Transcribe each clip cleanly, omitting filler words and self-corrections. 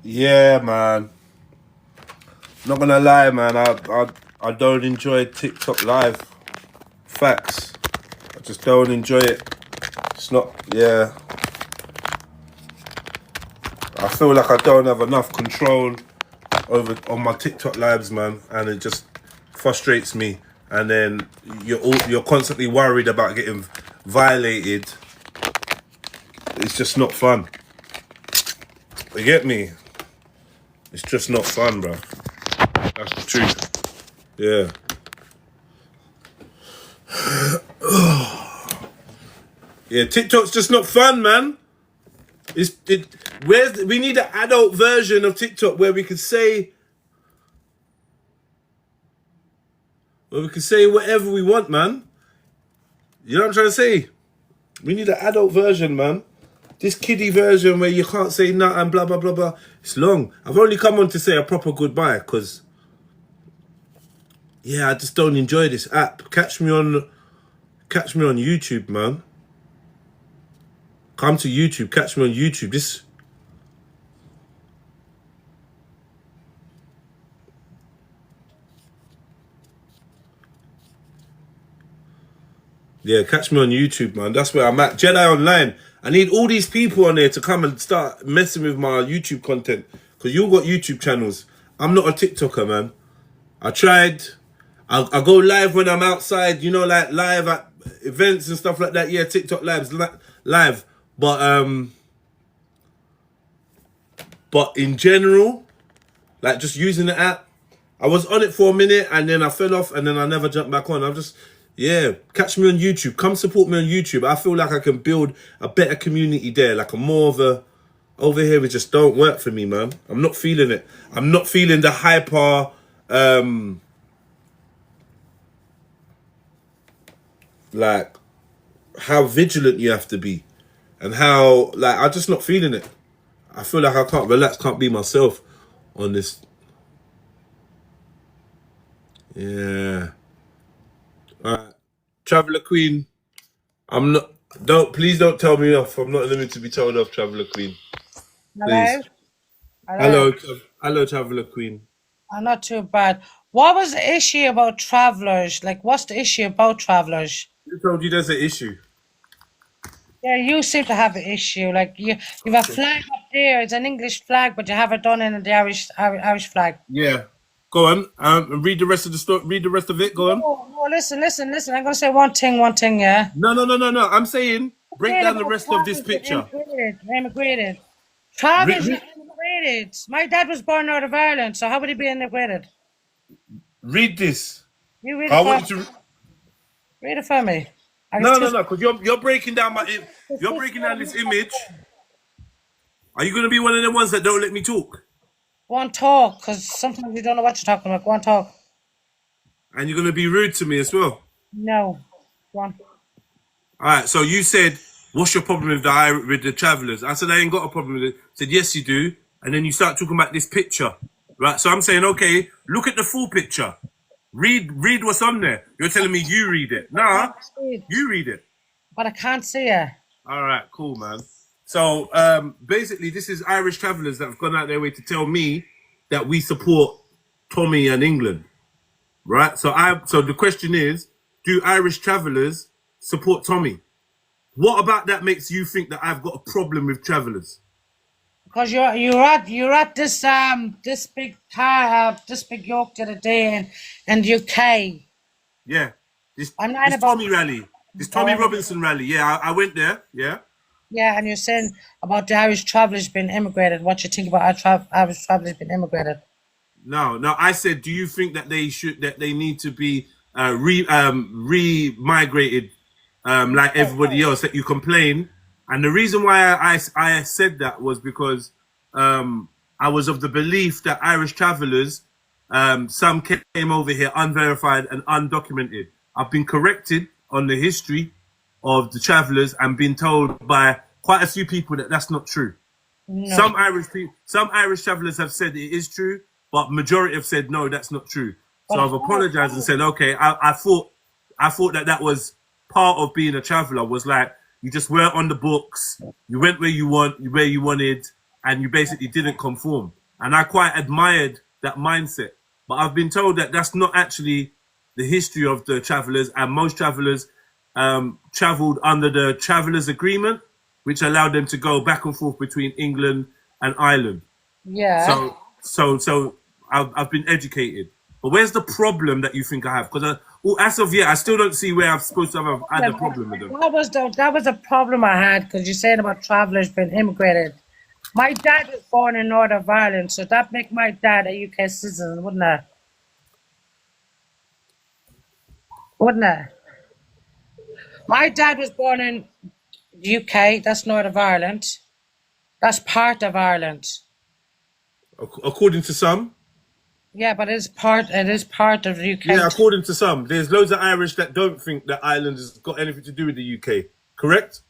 Yeah, man. Not gonna lie, man. I don't enjoy TikTok live. Facts. I just don't enjoy it. It's not. Yeah. I feel like I don't have enough control over on my TikTok lives, man, and it just frustrates me. And then you're constantly worried about getting violated. It's just not fun. You get me? It's just not fun, bro. That's the truth. Yeah. Yeah, TikTok's just not fun, man. We need an adult version of TikTok where we could say whatever we want, man. You know what I'm trying to say? We need an adult version, man. This kiddie version where you can't say nothing and blah blah blah blah. It's long. I've only come on to say a proper goodbye because yeah, I just don't enjoy this app. Catch me on YouTube, man. Come to YouTube, catch me on YouTube. Yeah, catch me on YouTube, man. That's where I'm at. Jedi Online. I need all these people on there to come and start messing with my YouTube content. Because you all got YouTube channels. I'm not a TikToker, man. I tried. I go live when I'm outside, you know, like live at events and stuff like that. Yeah, TikTok live. But in general, like just using the app, I was on it for a minute and then I fell off and then I never jumped back on. Yeah, catch me on YouTube. Come support me on YouTube. I feel like I can build a better community there. Like over here, it just don't work for me, man. I'm not feeling it. I'm not feeling the hyper, like how vigilant you have to be and how, like, I'm just not feeling it. I feel like I can't relax, can't be myself on this. Yeah. Alright. Traveller Queen. Please don't tell me off. I'm not in the mood to be told off, Traveller Queen. Hello? Please. Hello? Hello, Traveller Queen. I'm not too bad. What was the issue about travelers? Like, what's the issue about travelers? Who told you there's an issue? Yeah, you seem to have an issue. Like, you have a flag up there. It's an English flag, but you have it done in the Irish flag. Yeah. Go on. Read the rest of the story. Read the rest of it. Go on. No, listen. I'm going to say one thing, yeah? No. I'm saying break Saying down the about rest of this travelers that picture. immigrated. Read, Travelers read, that immigrated. My dad was born out of Ireland, so how would he be immigrated? read this. You read it I for, want you to. read it for me. I was No. too. Because you're breaking down you're breaking down this image. Are you gonna be one of the ones that don't let me talk? Go on, talk, because sometimes you don't know what you're talking about. Go on, talk. And you're gonna be rude to me as well. No. Go on. All right. So you said, "What's your problem with the travellers?" I said, "I ain't got a problem with it." I said, "Yes, you do." And then you start talking about this picture, right? So I'm saying, okay, look at the full picture. Read what's on there. You're telling me you read it. I Nah, can't see it, you read it. but I can't see it. All right, cool, man. So basically, this is Irish travellers that have gone out their way to tell me that we support Tommy and England, right? So the question is, do Irish travellers support Tommy? What about that makes you think that I've got a problem with travellers? Because you're at this big car this big yoke the other day in the UK. Yeah, this I'm not this about Tommy rally, this Tommy oh, Robinson rally. Yeah, I went there. Yeah. yeah, and you're saying about the Irish travellers being immigrated. What you think about Irish travellers being immigrated? No. I said, do you think that they need to be re-migrated like everybody else that you complain? And the reason why I said that was because I was of the belief that Irish travellers, some came over here unverified and undocumented. I've been corrected on the history of the travellers and been told by quite a few people that that's not true. No. Some Irish travellers have said it is true, but majority have said no, that's not true. So I've apologized and said, okay, I thought that was part of being a traveller was like you just weren't on the books, you went where you wanted, and you basically didn't conform. And I quite admired that mindset. But I've been told that that's not actually the history of the travelers, and most travelers traveled under the travelers agreement, which allowed them to go back and forth between England and Ireland. Yeah. So I've been educated. But where's the problem that you think I have? Because as of yet, I still don't see where I'm supposed to have had the problem with them. That was the problem I had, because you said about travellers being immigrated. My dad was born in Northern Ireland, so that make my dad a UK citizen, wouldn't it? Wouldn't it? My dad was born in the UK. That's Northern Ireland. That's part of Ireland. According to some. Yeah, but it is part of the UK. Yeah, according to some. There's loads of Irish that don't think that Ireland has got anything to do with the UK. Correct?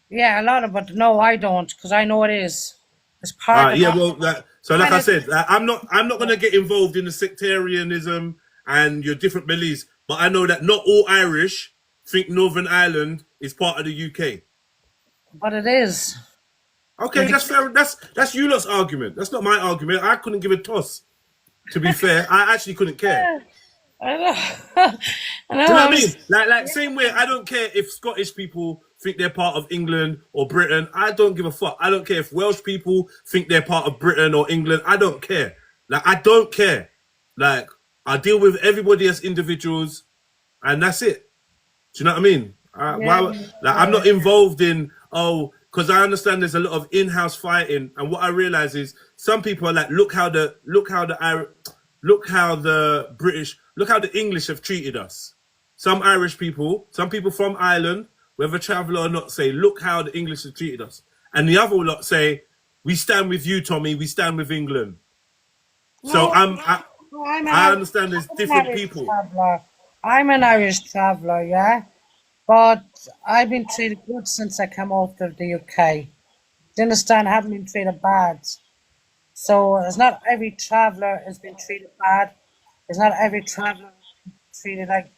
Yeah, a lot of it. No, I don't, because I know it is. It's part of yeah, well, so like I said, I'm not going to get involved in the sectarianism and your different beliefs, but I know that not all Irish think Northern Ireland is part of the UK. But it is. Okay, that's fair. That's you lot's argument. That's not my argument. I couldn't give a toss. To be fair, I actually couldn't care. I know. Do you know what I mean? Like same way, I don't care if Scottish people think they're part of England or Britain. I don't give a fuck. I don't care if Welsh people think they're part of Britain or England. I don't care. Like, I don't care. Like, I deal with everybody as individuals, and that's it. Do you know what I mean? I'm not involved in, because I understand there's a lot of in-house fighting, and what I realize is some people are like, look how the English have treated us. Some Irish people, some people from Ireland, whether traveller or not, say, look how the English have treated us. And the other lot say, we stand with you, Tommy, we stand with England. So I understand there's different people. I'm an Irish traveller, yeah? But I've been treated good since I came out of the UK. Do you understand? I haven't been treated bad. So it's not every traveller has been treated bad. It's not every traveller treated like,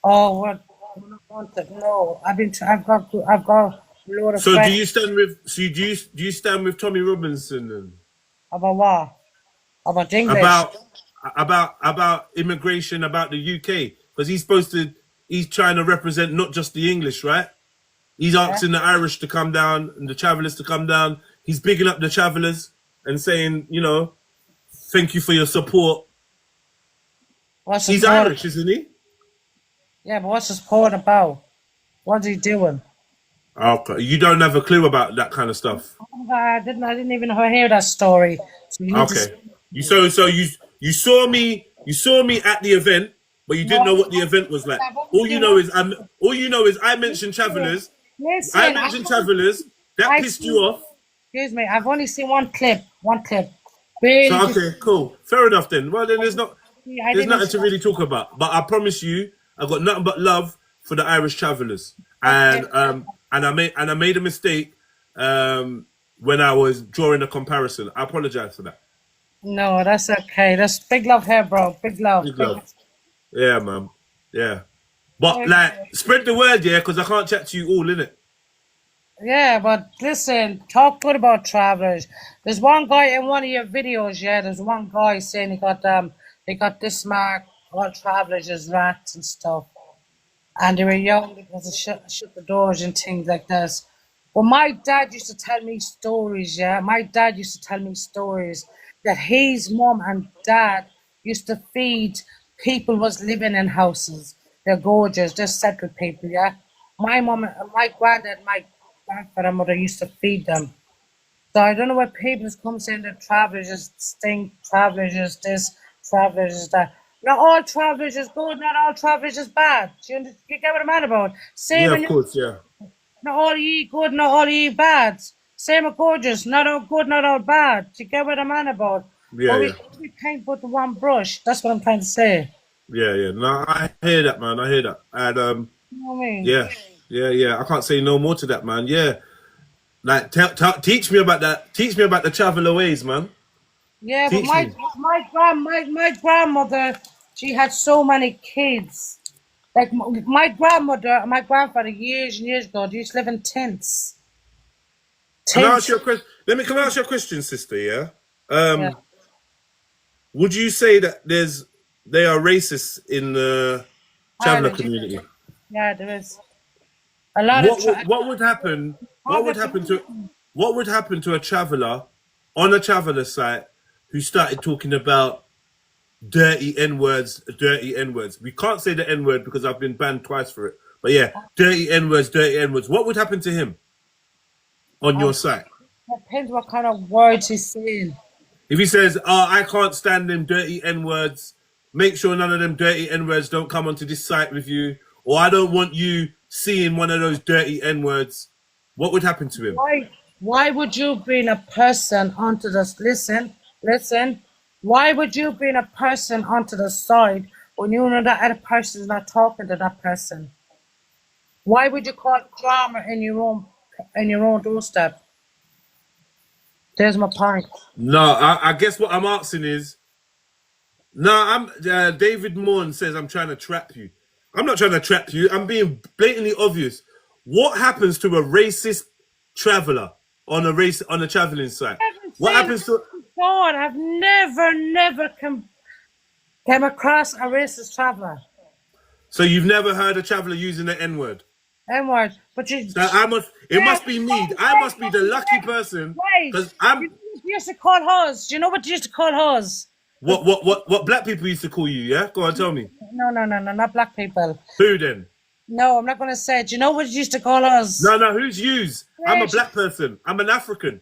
oh, we're not wanted. No, I've got a load of So friends. do you stand with Tommy Robinson then? About what? About English? About immigration, about the UK, because he's trying to represent not just the English, right? He's asking the Irish to come down and the travellers to come down. He's bigging up the travellers and saying, thank you for your support. He's Irish, isn't he? Yeah, but what's his support about? What's he doing? Okay, you don't have a clue about that kind of stuff. I didn't even hear that story. So you saw me at the event, but you didn't know what the event was like. All you know is I mentioned travellers. That pissed you off. Excuse me, I've only seen one clip. Really so okay, cool, fair enough then. Well, then there's nothing to really talk about. But I promise you, I've got nothing but love for the Irish travellers, and I made a mistake when I was drawing a comparison. I apologize for that. No, that's okay. That's big love here, bro. Big love. Big love. Yeah, man. Yeah. But spread the word, yeah, because I can't chat to you all, innit? Yeah, but listen, talk good about travellers. There's one guy in one of your videos, yeah, there's one guy saying he got this mark, all travellers as rats and stuff. And they were young because they shut the doors and things like this. Well, my dad used to tell me stories, yeah. My dad used to tell me stories that his mom and dad used to feed people was living in houses. They're gorgeous, they're settled people, yeah. My mom, my granddad, my grandfather, mother used to feed them. So I don't know what people come saying that travellers just stink, travellers is this, travellers is that. Not all travellers is good, not all travellers is bad. Do you get what I'm on about? Yeah, of course, yeah. Not all ye good, not all ye bad. Same with gorgeous, not all good, not all bad. Do you get what I'm on about? Yeah, we paint with the one brush. That's what I'm trying to say. Yeah. No, I hear that, man. I hear that. And you know what I mean? Yeah. I can't say no more to that, man. Yeah. Like, teach me about that. Teach me about the traveller ways, man. Yeah, but my grandmother, she had so many kids. Like my grandmother, my grandfather, years and years ago, they used to live in tents. Can I ask Tint. you a question? Can I ask you a question, sister? Yeah. Yeah. Would you say that they are racist in the traveler Ireland. community? Yeah, there is a lot of What would happen? What would public. happen to what would happen to a traveler on a traveler site who started talking about dirty N words, dirty N words? We can't say the N word because I've been banned twice for it. But yeah, dirty N words, dirty N words. What would happen to him on your site? Depends what kind of words he's saying. If he says, "Oh, I can't stand them dirty N words," make sure none of them dirty N words don't come onto this site with you, or I don't want you seeing one of those dirty N words. What would happen to him? Why would you bring a person onto this? Listen. Why would you bring a person onto the side when you know that other person is not talking to that person? Why would you cause drama in your own doorstep? There's my point. No, I guess what I'm asking is, no, I'm David Morn says I'm trying to trap you. I'm not trying to trap you. I'm being blatantly obvious. What happens to a racist traveler on a traveling site? What happens to? God, I've never came across a racist traveler. So you've never heard a traveler using the N word? N-word, but you. So it must be me. I must be the lucky person because I'm. You know what you used to call hoes? Do you know what you used to call hoes? What black people used to call you? Yeah, go on, tell me. No, not black people. Who then? No, I'm not going to say it. Do you know what you used to call us? No, who's yous? I'm a black person. I'm an African.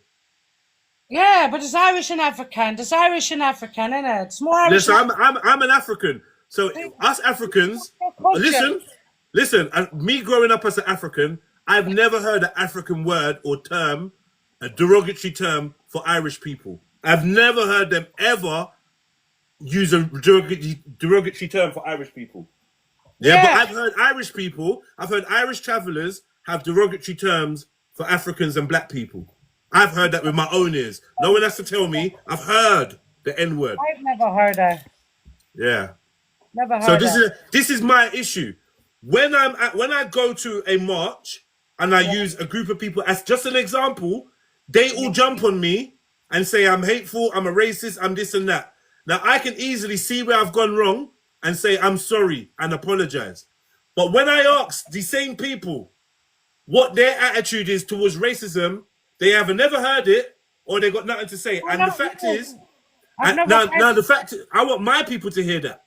Yeah, but it's Irish and African. It's Irish and African, isn't it? It's more Irish. Listen, I'm an African. So us Africans, listen. Me growing up as an African, I've never heard an African word or term, a derogatory term for Irish people. I've never heard them ever use a derogatory term for Irish people. Yeah, but I've heard Irish travelers have derogatory terms for Africans and black people. I've heard that with my own ears. No one has to tell me. I've heard the N word. I've never heard that. Yeah. Never heard So that. this is my issue. When I go to a march and I use a group of people as just an example, they all jump on me and say I'm hateful, I'm a racist, I'm this and that. Now I can easily see where I've gone wrong and say I'm sorry and apologize. But when I ask the same people what their attitude is towards racism, they either never heard it or they got nothing to say. And the fact is, I want my people to hear that.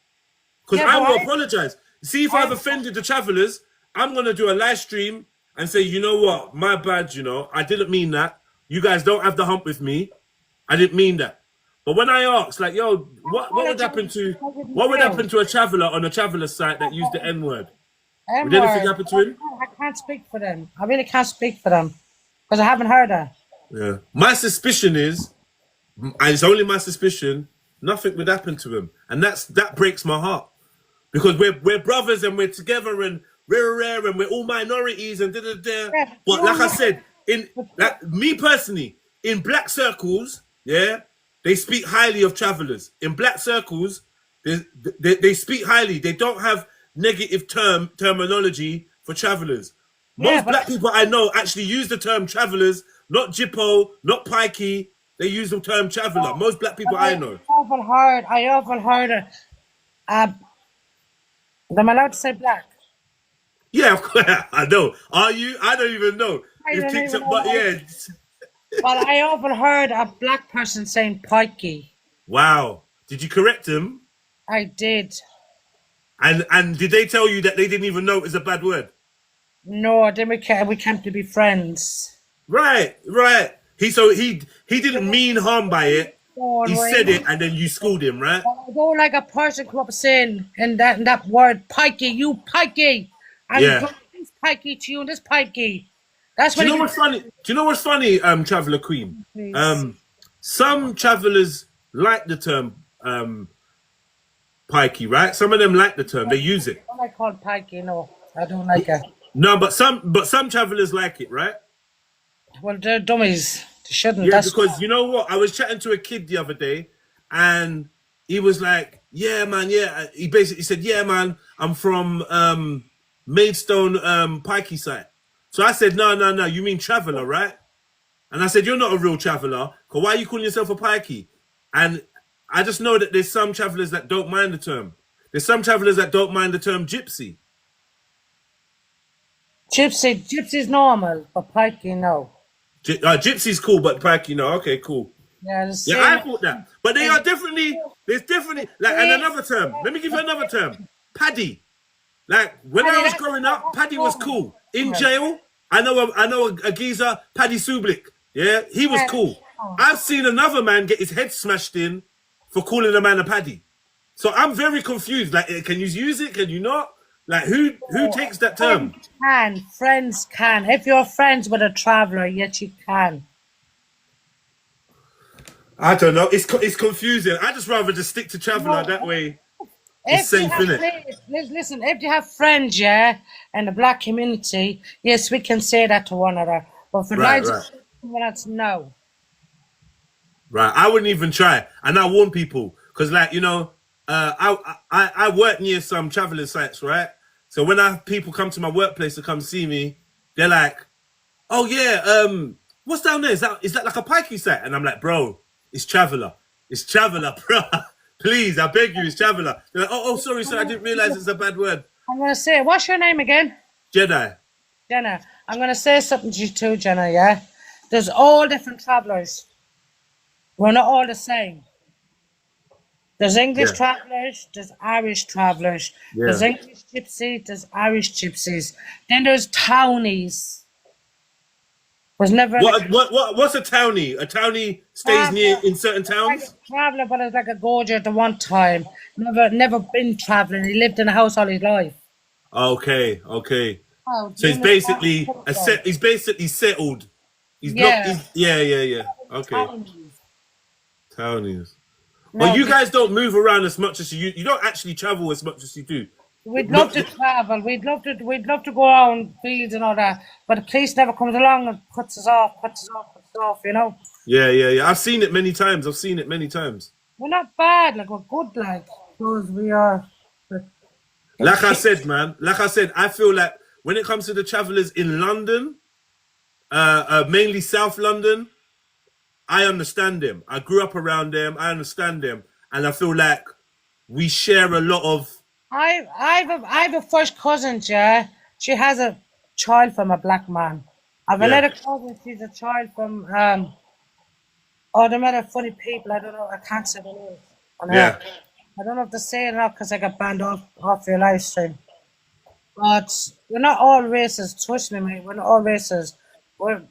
Because I will apologize. See, if I've offended the travelers, I'm going to do a live stream and say, you know what, my bad, I didn't mean that. You guys don't have the hump with me. I didn't mean that. But when I ask, like, yo, what would happen to a traveler on a traveler site that used the N-word? Would anything happen to him? I can't speak for them. I really can't speak for them because I haven't heard that. Yeah. My suspicion is, and it's only my suspicion, nothing would happen to him. And that breaks my heart. Because we're brothers and we're together and rare and we're all minorities and da-da-da. Yeah, but like I said, me personally, in black circles, yeah, they speak highly of travelers. In black circles, they speak highly. They don't have negative terminology for travelers. Most black people I know actually use the term travelers, not jippo, not pikey. They use the term traveler. Most black people I know. I often heard it. Am I allowed to say black? Yeah, of course. I know. Are you? I don't even know. But I often heard a black person saying pikey. Wow. Did you correct him? I did. And did they tell you that they didn't even know it was a bad word? No, then we can't be friends. Right. He didn't mean harm by it. He said it and then you schooled him, right? I don't like a person come up saying in that word pikey, you pikey. And this pikey to you and this pikey. That's what. Do you know what's funny, Traveller Queen? Some travelers like the term pikey, right? Some of them like the term, they use it. I call it pikey, no. I don't like it. No, but some travelers like it, right? Well, they're dummies. They shouldn't. Yeah, because you know what? I was chatting to a kid the other day, and he was like, "Yeah, man, yeah." He basically said, "Yeah, man, I'm from Maidstone, Pikey site." So I said, "No, you mean traveller, right?" And I said, you're not a real traveller, because why are you calling yourself a pikey? And I just know that there's some travellers that don't mind the term. There's some travellers that don't mind the term gypsy. Gypsy's normal, but pikey, no. Gypsy's cool, but pikey, no. Okay, cool. Yeah, the Yeah, same. I thought that. But they are definitely, there's definitely, like, and another term. Let me give you another term. Paddy. Like, when I was growing up, Paddy was cool. In jail, I know a geezer, Paddy Sublik. Yeah, he was cool. I've seen another man get his head smashed in for calling a man a Paddy. So I'm very confused. Like, can you use it? Can you not? Like, who takes that term? Friends can. If you're friends with a traveller, yes, you can. I don't know. It's confusing. I just rather just stick to traveller that way. It's safe, innit? Listen, if you have friends, yeah, in the black community, yes, we can say that to one another. But for Right. someone else, no. Right. I wouldn't even try. And I warn people, because, like, you know, I work near some traveling sites, right? So when I have people come to my workplace to come see me, they're like, "Oh yeah, what's down there? Is that like a pikey site?" And I'm like, "Bro, it's traveller. It's traveller, bro. Please, I beg you, it's traveller." They're like, "Oh, sorry, sir, I didn't realize it's a bad word." I'm going to say, what's your name again? Jedi. Jenna. I'm going to say something to you too, Jenna, yeah? There's all different travellers. We're not all the same. There's English travellers, there's Irish travellers, there's English gypsy, there's Irish gypsies. Then there's townies. Was never What's a townie? A townie stays near in certain towns? like a traveller, but it's like a gorger at the one time. Never been travelling. He lived in a house all his life. Okay. Oh, So he's basically he's basically settled. He's not. Yeah. Okay. Townies. No, Well, you guys don't move around as much as you don't actually travel as much as you do. We'd love to travel. We'd love to go on fields and all that. But the police never comes along and cuts us off, you know. Yeah. I've seen it many times. We're not bad, like we're good, like because we are. Like I said, man. I feel like when it comes to the travellers in London, mainly South London, I understand them. I grew up around them. I understand them, and I feel like we share a lot of. I've a first cousin, yeah. She has a child from a black man. I've another cousin. She's a child from they're made of funny people. I don't know. I can't say the names. I don't know if to say it or not because I got banned off your live stream. But we're not all racist. Trust me, mate. We're not all racist. We're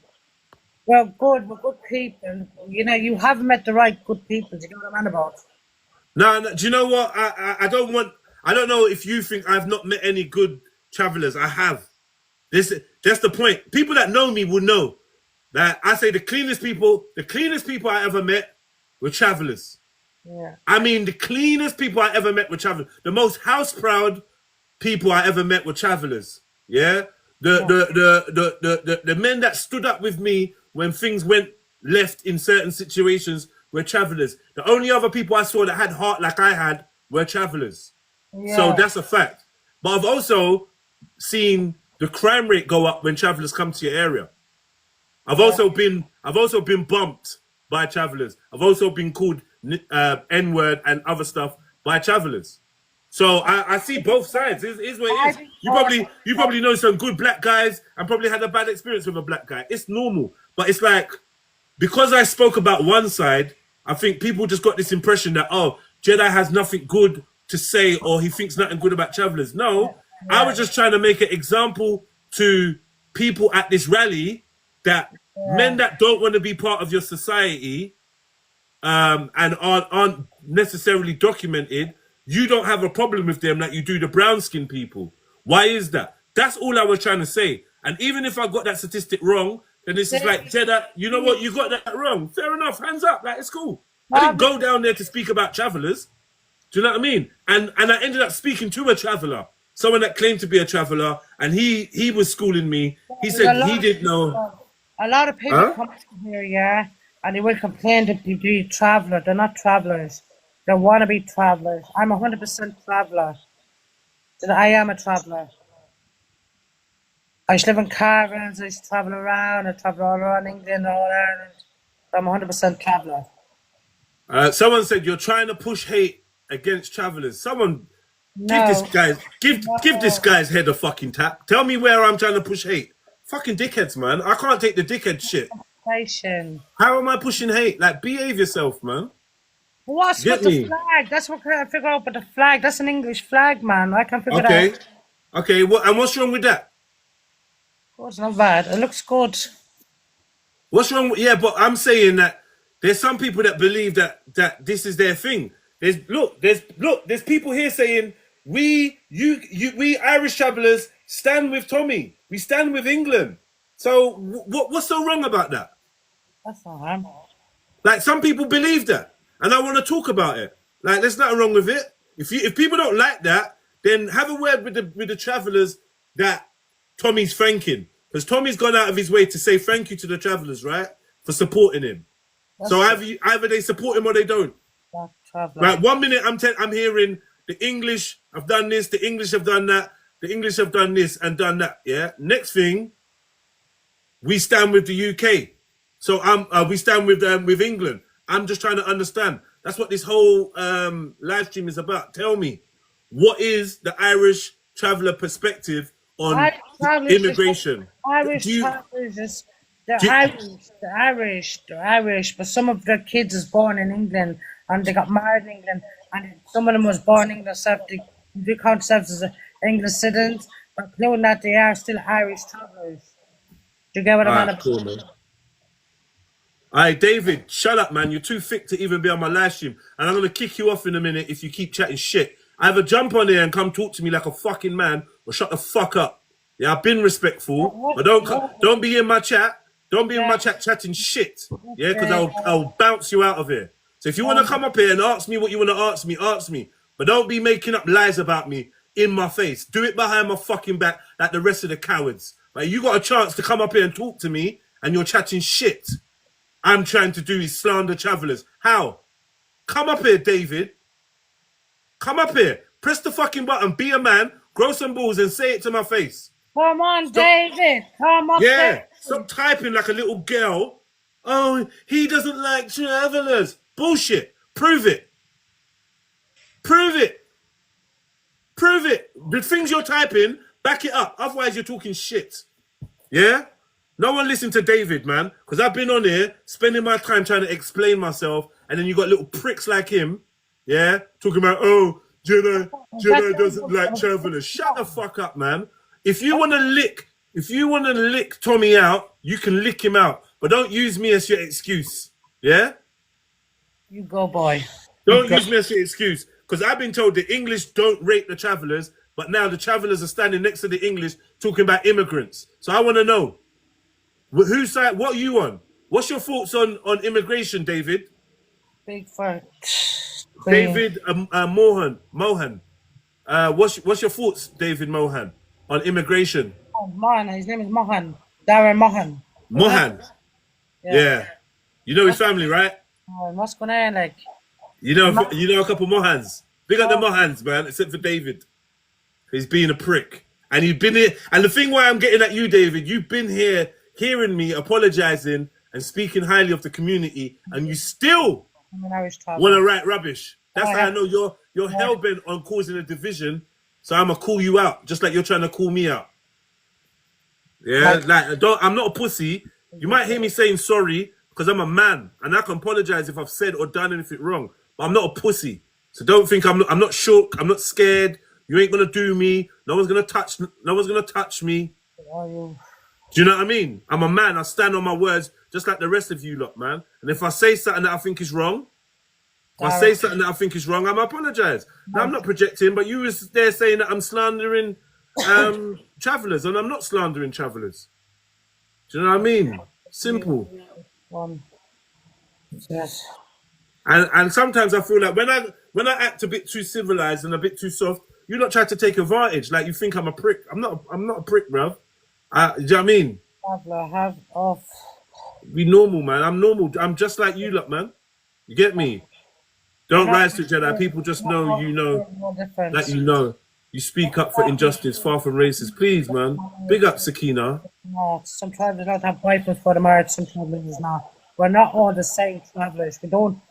good. We're good people. You know, you haven't met the right good people. Do you know what I'm on about? No. Do you know what? I don't want. I don't know if you think I've not met any good travellers. I have. That's the point. People that know me will know that I say the cleanest people I ever met were travellers. Yeah. I mean, the cleanest people I ever met were travellers. The most house proud people I ever met were travellers. Yeah. The men that stood up with me when things went left in certain situations were travellers. The only other people I saw that had heart like I had were travellers. Yeah. So that's a fact. But I've also seen the crime rate go up when travellers come to your area. I've also been bumped by travellers. I've also been called N-word and other stuff by travellers. So I see both sides. It's what it is. You probably know some good black guys and probably had a bad experience with a black guy. It's normal. But it's like, because I spoke about one side, I think people just got this impression that, oh, Jedi has nothing good to say or he thinks nothing good about travellers. No, I was just trying to make an example to people at this rally that men that don't want to be part of your society and aren't necessarily documented, you don't have a problem with them like you do the brown skin people. Why is that? That's all I was trying to say. And even if I got that statistic wrong, then this is like, Jedi, you know what? You got that wrong. Fair enough. Hands up. Like, it's cool. I didn't go down there to speak about travellers. Do you know what I mean? And I ended up speaking to a traveller, someone that claimed to be a traveller, and he was schooling me. He said he didn't know. A lot of people come here, yeah, and they will complain that they be traveller. They're not travellers. They want to be travellers. I'm 100% traveller. I am a traveller. I used to live in caravans. I used to travel around. I travel all around England, all Ireland. I'm a 100% traveller. Someone said you're trying to push hate against travelers. Someone give this No, guy give this no, guy's head a fucking tap. Tell me where I'm trying to push hate. Fucking dickheads, man. I can't take the dickhead shit. station. How am I pushing hate? Like, behave yourself, man. What's with Get the me? flag? That's what I can't figure out with the flag. That's an English flag, man. I can't figure it out. Okay. Okay. What? And what's wrong with that? Oh, it's not bad. It looks good. What's wrong with? Yeah, but I'm saying that there's some people that believe that this is their thing. There's people here saying we Irish travellers stand with Tommy. We stand with England. So what's so wrong about that? That's not harm. Like, some people believe that, and I want to talk about it. Like, there's nothing wrong with it. If people don't like that, then have a word with the travellers that Tommy's thanking, because Tommy's gone out of his way to say thank you to the travellers, right, for supporting him. That's So either they support him or they don't. that traveller. Right, 1 minute I'm hearing the English have done this, the English have done that, the English have done this and done that. Yeah. Next thing, we stand with the UK. So we stand with England. I'm just trying to understand. That's what this whole live stream is about. Tell me, what is the Irish traveller perspective on Irish travellers just immigration? Irish Do you, travellers just they're do you- Irish, they're Irish, but some of their kids is born in England and they got married in England, and some of them was born in England, so they count themselves as English citizens, but knowing that they are still Irish travellers. Do you get what all I'm on right, about? cool, man. All right, David, shut up, man. You're too thick to even be on my live stream. And I'm going to kick you off in a minute if you keep chatting shit. Either jump on there and come talk to me like a fucking man, or shut the fuck up. Yeah, I've been respectful, but don't be in my chat. Don't be in my chat chatting shit. Yeah, because I'll bounce you out of here. So if you want to come up here and ask me what you want to ask me. But don't be making up lies about me in my face. Do it behind my fucking back like the rest of the cowards. Like, you got a chance to come up here and talk to me and you're chatting shit. I'm trying to do is slander travellers. How? Come up here, David. Come up here. Press the fucking button. Be a man. Grow some balls and say it to my face. Come on, David, come up Yeah. there. Stop typing like a little girl. Oh, he doesn't like travellers. Bullshit. Prove it. Prove it. Prove it. The things you're typing, back it up. Otherwise, you're talking shit. Yeah? No one listen to David, man, because I've been on here spending my time trying to explain myself, and then you got little pricks like him, yeah, talking about, oh, Jedi doesn't like travellers. Shut the fuck up, man. If you want to lick Tommy out, you can lick him out, but don't use me as your excuse, yeah? You go, boy. Don't use me as your excuse, because I've been told the English don't rate the travellers, but now the travellers are standing next to the English talking about immigrants. So I want to know, whose side? What are you on? What's your thoughts on immigration, David? Big fat. David Mohan. What's your thoughts, David Mohan, on immigration? Oh, Mohan, his name is Mohan. Darren Mohan. Mohan. Yeah. You know his family, right? What's going on, like? You know a couple Mohans. Big up the Mohans, man, except for David. He's being a prick. And you've been here. And the thing why I'm getting at you, David, you've been here hearing me apologizing and speaking highly of the community, and you still I'm an Irish want traveller. to write rubbish. That's how I know you're hell-bent on causing a division. So I'm going to call you out, just like you're trying to call me out. Yeah, I'm not a pussy. You might hear me saying sorry because I'm a man, and I can apologize if I've said or done anything wrong. But I'm not a pussy. So don't think I'm not shook. I'm not scared. You ain't gonna do me. No one's gonna touch me. Do you know what I mean? I'm a man. I stand on my words just like the rest of you lot, man. And if I say something that I think is wrong, I'm apologize. Now, I'm not projecting, but you was there saying that I'm slandering travellers, and I'm not slandering travellers. Do you know what I mean? Simple. Yes. And sometimes I feel like when I act a bit too civilized and a bit too soft, you lot try to take advantage. Like, you think I'm a prick. I'm not a prick, bruv. Do you know what I mean? Have off. Be normal, man. I'm normal. I'm just like you lot, man. You get me? Don't rise to each other. People just know you know No difference. that you know. You speak up for injustice, far from racist. Please, man. Big up, Sakina. No, some travelers don't have rifles for the march, some travelers not. We're not all the same travelers. We don't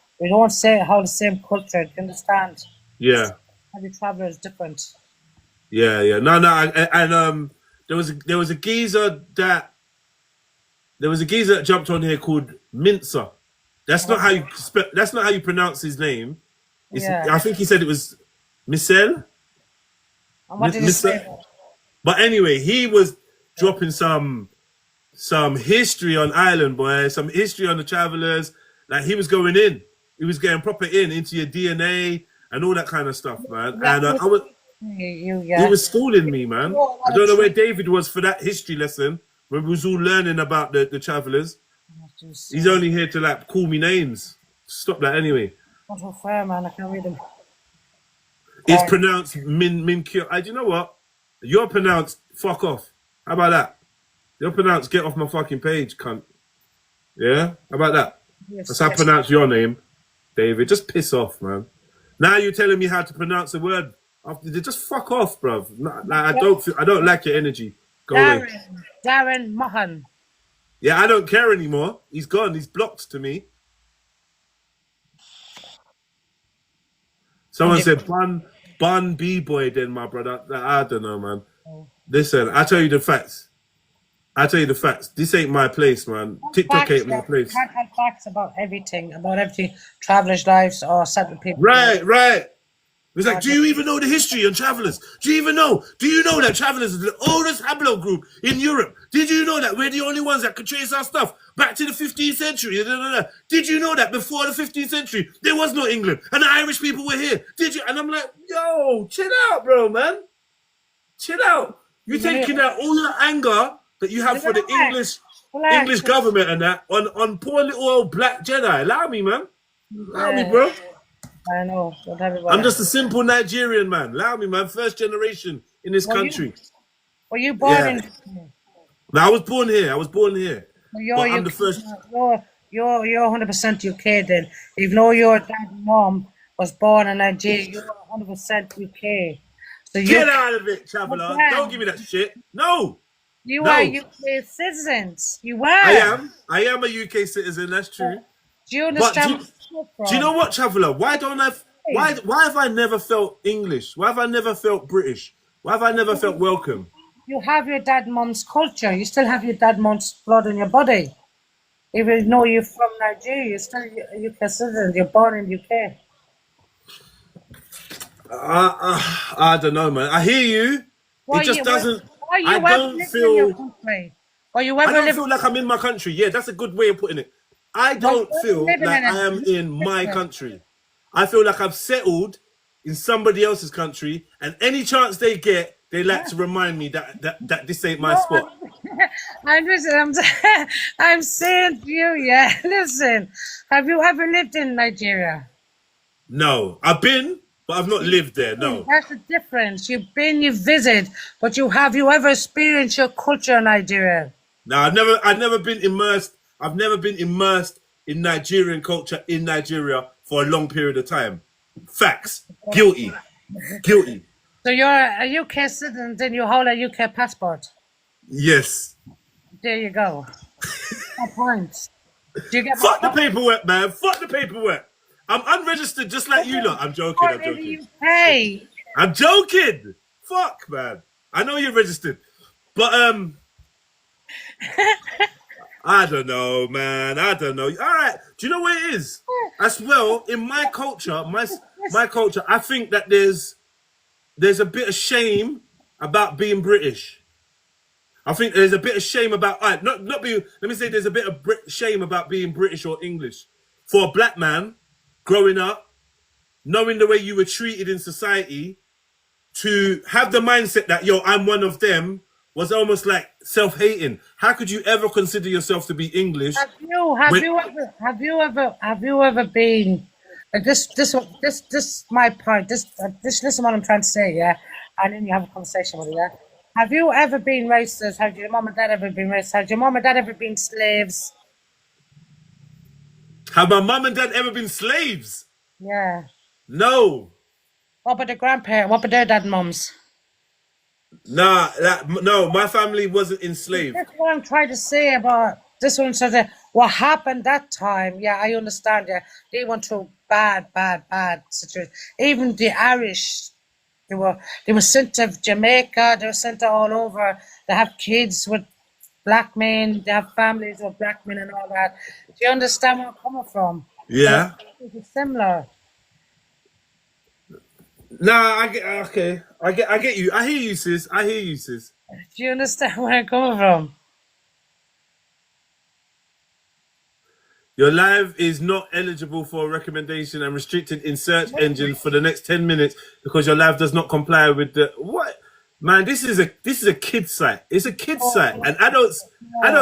say how the same culture. Do you understand? Yeah, Every traveler is different. yeah. No, no, and there was a geezer that jumped on here called Mincer. That's not how you that's not how you pronounce his name. Yeah. I think he said it was Missel. And what did he say? But anyway, he was dropping some history on Ireland, boy. Some history on the travelers. Like he was going in. He was getting proper into your DNA and all that kind of stuff, man. Yeah, And he yeah. was schooling me, man. I don't know where David was for that history lesson when we was all learning about the travelers. He's only here to like call me names. Stop that anyway. Not so fair, man. I can't read them. It's pronounced min cure. Do you know what? You're pronounced fuck off. How about that? You're pronounced get off my fucking page, cunt. Yeah? How about that? Yes, That's how I pronounce your name, David. Just piss off, man. Now you're telling me how to pronounce a word. Just fuck off, bruv. I don't like your energy. Go away. Darren Mahan. Yeah, I don't care anymore. He's gone. He's blocked to me. Someone said Bun B-boy then, my brother. I don't know, man. Listen, I tell you the facts. This ain't my place, man. TikTok ain't my place. You can't have facts about everything, travelers' lives or certain people. Right. It's like, do you even know the history on travelers? Do you know that travelers is the oldest Hablo group in Europe? Did you know that we're the only ones that could trace our stuff back to the 15th century? Did you know that before the 15th century, there was no England and the Irish people were here? Did you? And I'm like, yo, chill out, bro, man. Chill out. You're taking out all your anger that you have for the English government and that on poor little old black Jedi. Allow me, man. Allow me, bro. I know. I'm just a simple Nigerian man. Allow me, man. First generation in this country. Were you born in? No, I was born here. I'm the first. You're 100% UK then. Even though your dad and mom was born in Nigeria, you're 100% UK. So get out of it, traveller. Don't give me that shit. No. You are UK citizens. You were. I am a UK citizen. That's true. Do you understand? Do you know what, traveller? Why have I never felt English? Why have I never felt British? Why have I never felt welcome? You have your dad and mom's culture. You still have your dad and mom's blood in your body. Even though you're from Nigeria, you're still a UK citizen. You're born in UK. I don't know, man. I hear you. I don't feel like I'm in my country. Yeah, that's a good way of putting it. I don't feel like I am in my country. I feel like I've settled in somebody else's country, and any chance they get, they like to remind me that this ain't my spot. I'm saying to you, yeah. Listen, have you ever lived in Nigeria? No, I've been, but I've not lived there. No, that's the difference. You've been, you visit, but you ever experienced your culture in Nigeria? No, I've never been immersed. I've never been immersed in Nigerian culture in Nigeria for a long period of time. Facts. Guilty. So you're a UK citizen, then you hold a UK passport? Yes. There you go. No points. Fuck the paperwork, man. Fuck the paperwork. I'm unregistered just like you lot. I'm joking. I'm joking. Fuck, man. I know you're registered. But, I don't know, man. I don't know. All right. Do you know what it is? As well, in my culture, my culture, I think that there's a bit of shame about being British. I think there's a bit of shame about not being. Let me say, there's a bit of shame about being British or English for a black man growing up, knowing the way you were treated in society, to have the mindset that I'm one of them. Was almost like self-hating. How could you ever consider yourself to be English? Have you ever been? This my point. Listen what I'm trying to say, yeah. And then you have a conversation with it, yeah. Have you ever been racist? Have your mom and dad ever been racist? Have your mom and dad ever been slaves? Have my mom and dad ever been slaves? Yeah. No. What about the grandparents? What about their dad and moms? Nah, no, my family wasn't enslaved. That's what I'm trying to say about this one. So that what happened that time, yeah, I understand. Yeah, they went through bad situation. Even the Irish, they were sent to Jamaica. They were sent to all over. They have kids with black men. They have families with black men and all that. Do you understand where I'm coming from? So Yeah. it's similar. Nah, I get okay. I get you. I hear you, sis. I hear you, sis. Do you understand where I'm coming from? Your live is not eligible for a recommendation and restricted in search engine for the next 10 minutes because your live does not comply with the what? Man, this is a kid site. It's a kid site. And adults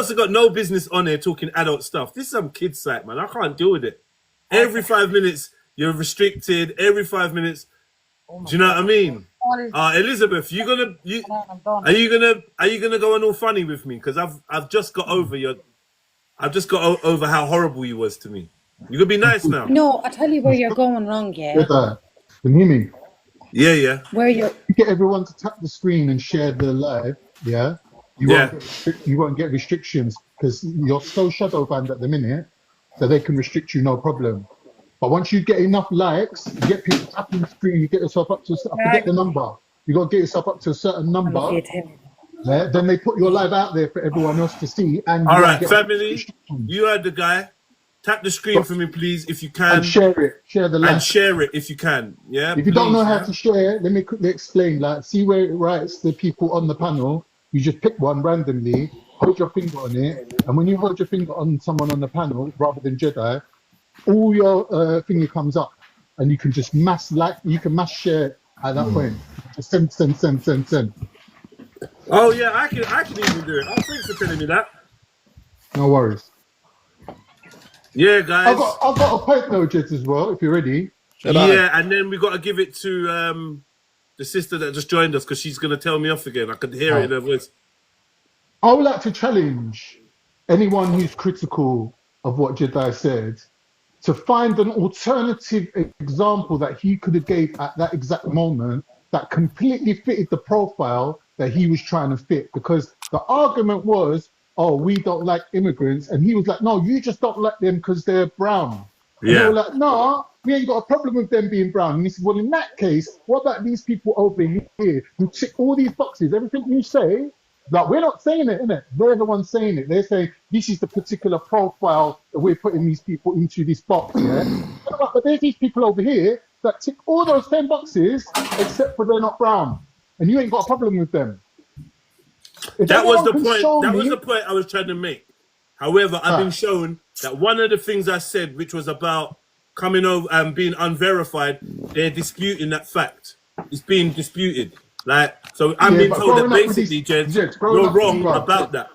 have got no business on here talking adult stuff. This is some kid site, man. I can't deal with it. Every 5 minutes you're restricted. Every 5 minutes. Oh my Do you know what I God. mean? All is- Elizabeth, I'm done. are you gonna go on all funny with me? Because I've just got over your I've just got over how horrible you was to me. You gonna be nice now. No, I tell you where you're going wrong, yeah. Can you hear me? Yeah, yeah, Where you're You get everyone to tap the screen and share the live, yeah? yeah. You won't get restrictions because you're so shadow banned at the minute that they can restrict you no problem. But once you get enough likes, you get people tapping the screen, you get yourself up to, I forget the number. You got to get yourself up to a certain I love number. you, Tim. Yeah? Then they put your live out there for everyone else to see, and you All won't right, get family. restrictions. You heard the guy. Tap the screen for me, please, if you And can, share it, share the and live. share it if you can. Yeah, If you don't know please. how Yeah. to share, let me quickly explain. Like, see where it writes the people on the panel. You just pick one randomly, hold your finger on it, and when you hold your finger on someone on the panel, rather than Jedi, all your thingy comes up, and you can just you can mass share at that point. Just send. Oh yeah, I can even do it. Oh, thanks for telling me that. No worries. Yeah, I've guys. got a point though, Jet, as well. If you're ready. Yeah, and then we got to give it to the sister that just joined us because she's gonna tell me off again. I could hear it in her voice. I would like to challenge anyone who's critical of what Jedi said to find an alternative example that he could have gave at that exact moment that completely fitted the profile that he was trying to fit. Because the argument was, oh, we don't like immigrants. And he was like, no, you just don't like them because they're brown. And they were Yeah. like, no, we ain't got a problem with them being brown. And he said, well, in that case, what about these people over here who tick all these boxes? Everything you say, like, we're not saying it, innit? They're the ones saying it. They're saying this is the particular profile that we're putting these people into this box, yeah? But there's these people over here that tick all those 10 boxes except for they're not brown. And you ain't got a problem with them. If That was anyone the can point. show That was me, the point I was trying to make. However, I've been shown that one of the things I said, which was about coming over and being unverified, they're disputing that fact. It's being disputed. Like, so I'm yeah, being but told that growing up with these, basically, Jed, growing you're up with these, wrong about that.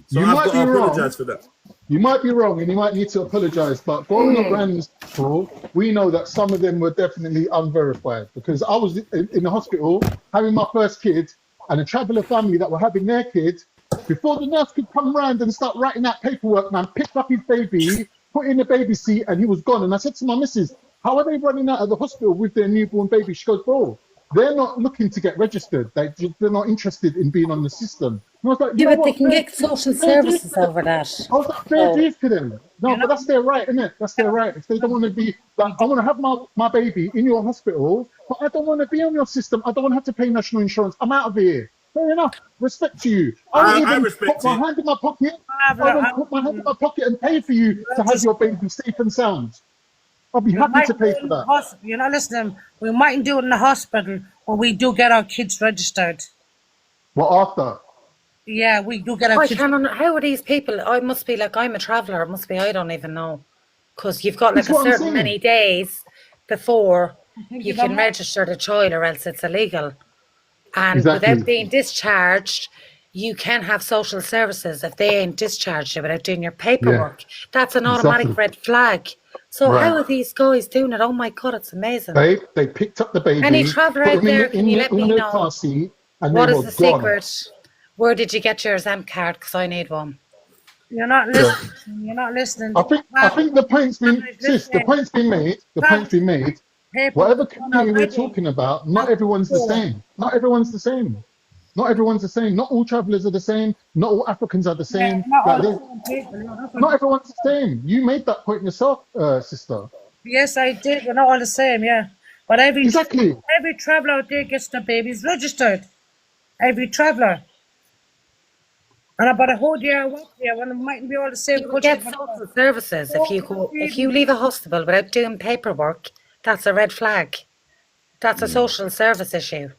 So you I've might got be to wrong. apologize for that. You might be wrong and you might need to apologize, but growing up around these people, we know that some of them were definitely unverified because I was in the hospital having my first kid and a traveller family that were having their kid. Before the nurse could come round and start writing that paperwork, man picked up his baby, put in the baby seat, and he was gone. And I said to my missus, how are they running out of the hospital with their newborn baby? She goes, bro, they're not looking to get registered. They're not interested in being on the system. And I was like, you Yeah, know but they what? can get social Fair dues services to them. over that. I was like, fair So dues to them. No, You but know, that's their right, isn't it? That's their right. If they don't want to be, like, we I do. want to have my baby in your hospital, but I don't want to be on your system. I don't want to have to pay national insurance. I'm out of here. Fair enough. Respect to you. I won't I even respect put my it. hand in my pocket. Have I a- won't put my hand in my pocket and pay for you to have just- your baby safe and sound. I'll be we happy might to do pay it for in the that. hospital. You're not listening. We mightn't do it in the hospital, but we do get our kids registered. What after? Yeah, we do get our I kids. can't. How are these people? I must be like I'm a traveller. It must be I don't even know, because you've got like That's a what I'm certain many saying. days before think you you got can more. register the child, or else it's illegal. And without Exactly. being discharged, you can have social services if they ain't discharged you without doing your Yeah, paperwork. That's an automatic exactly. red flag. So how Right. are these guys doing it? Oh my God, it's amazing. They picked up the Any baby, traveller put out him there, can you let in me the know car seat, and they what is were the gone. secret? Where did you get your ZAM card? Because I need one. You're not Yeah. listening. You're not listening. I think the point's been, sis, the Listen. point's been made. The point's been made. Paper Whatever on our community we're wedding. talking about, not everyone's the same. Not everyone's the same. Not everyone's the same. Not all travelers are the same. Not all Africans are the Yeah, same. not all Like, the same people. You know, that's not what, everyone's the same. You made that point yourself, sister. yes, I did. We're not all the same, yeah. But Exactly. every traveller out there gets their babies registered. Every traveller. And about a whole year I work there when it mightn't be all the same You would country, get whatever. social services if Oh, you but go if you even leave a hospital without doing paperwork. That's a red flag. That's a social service issue.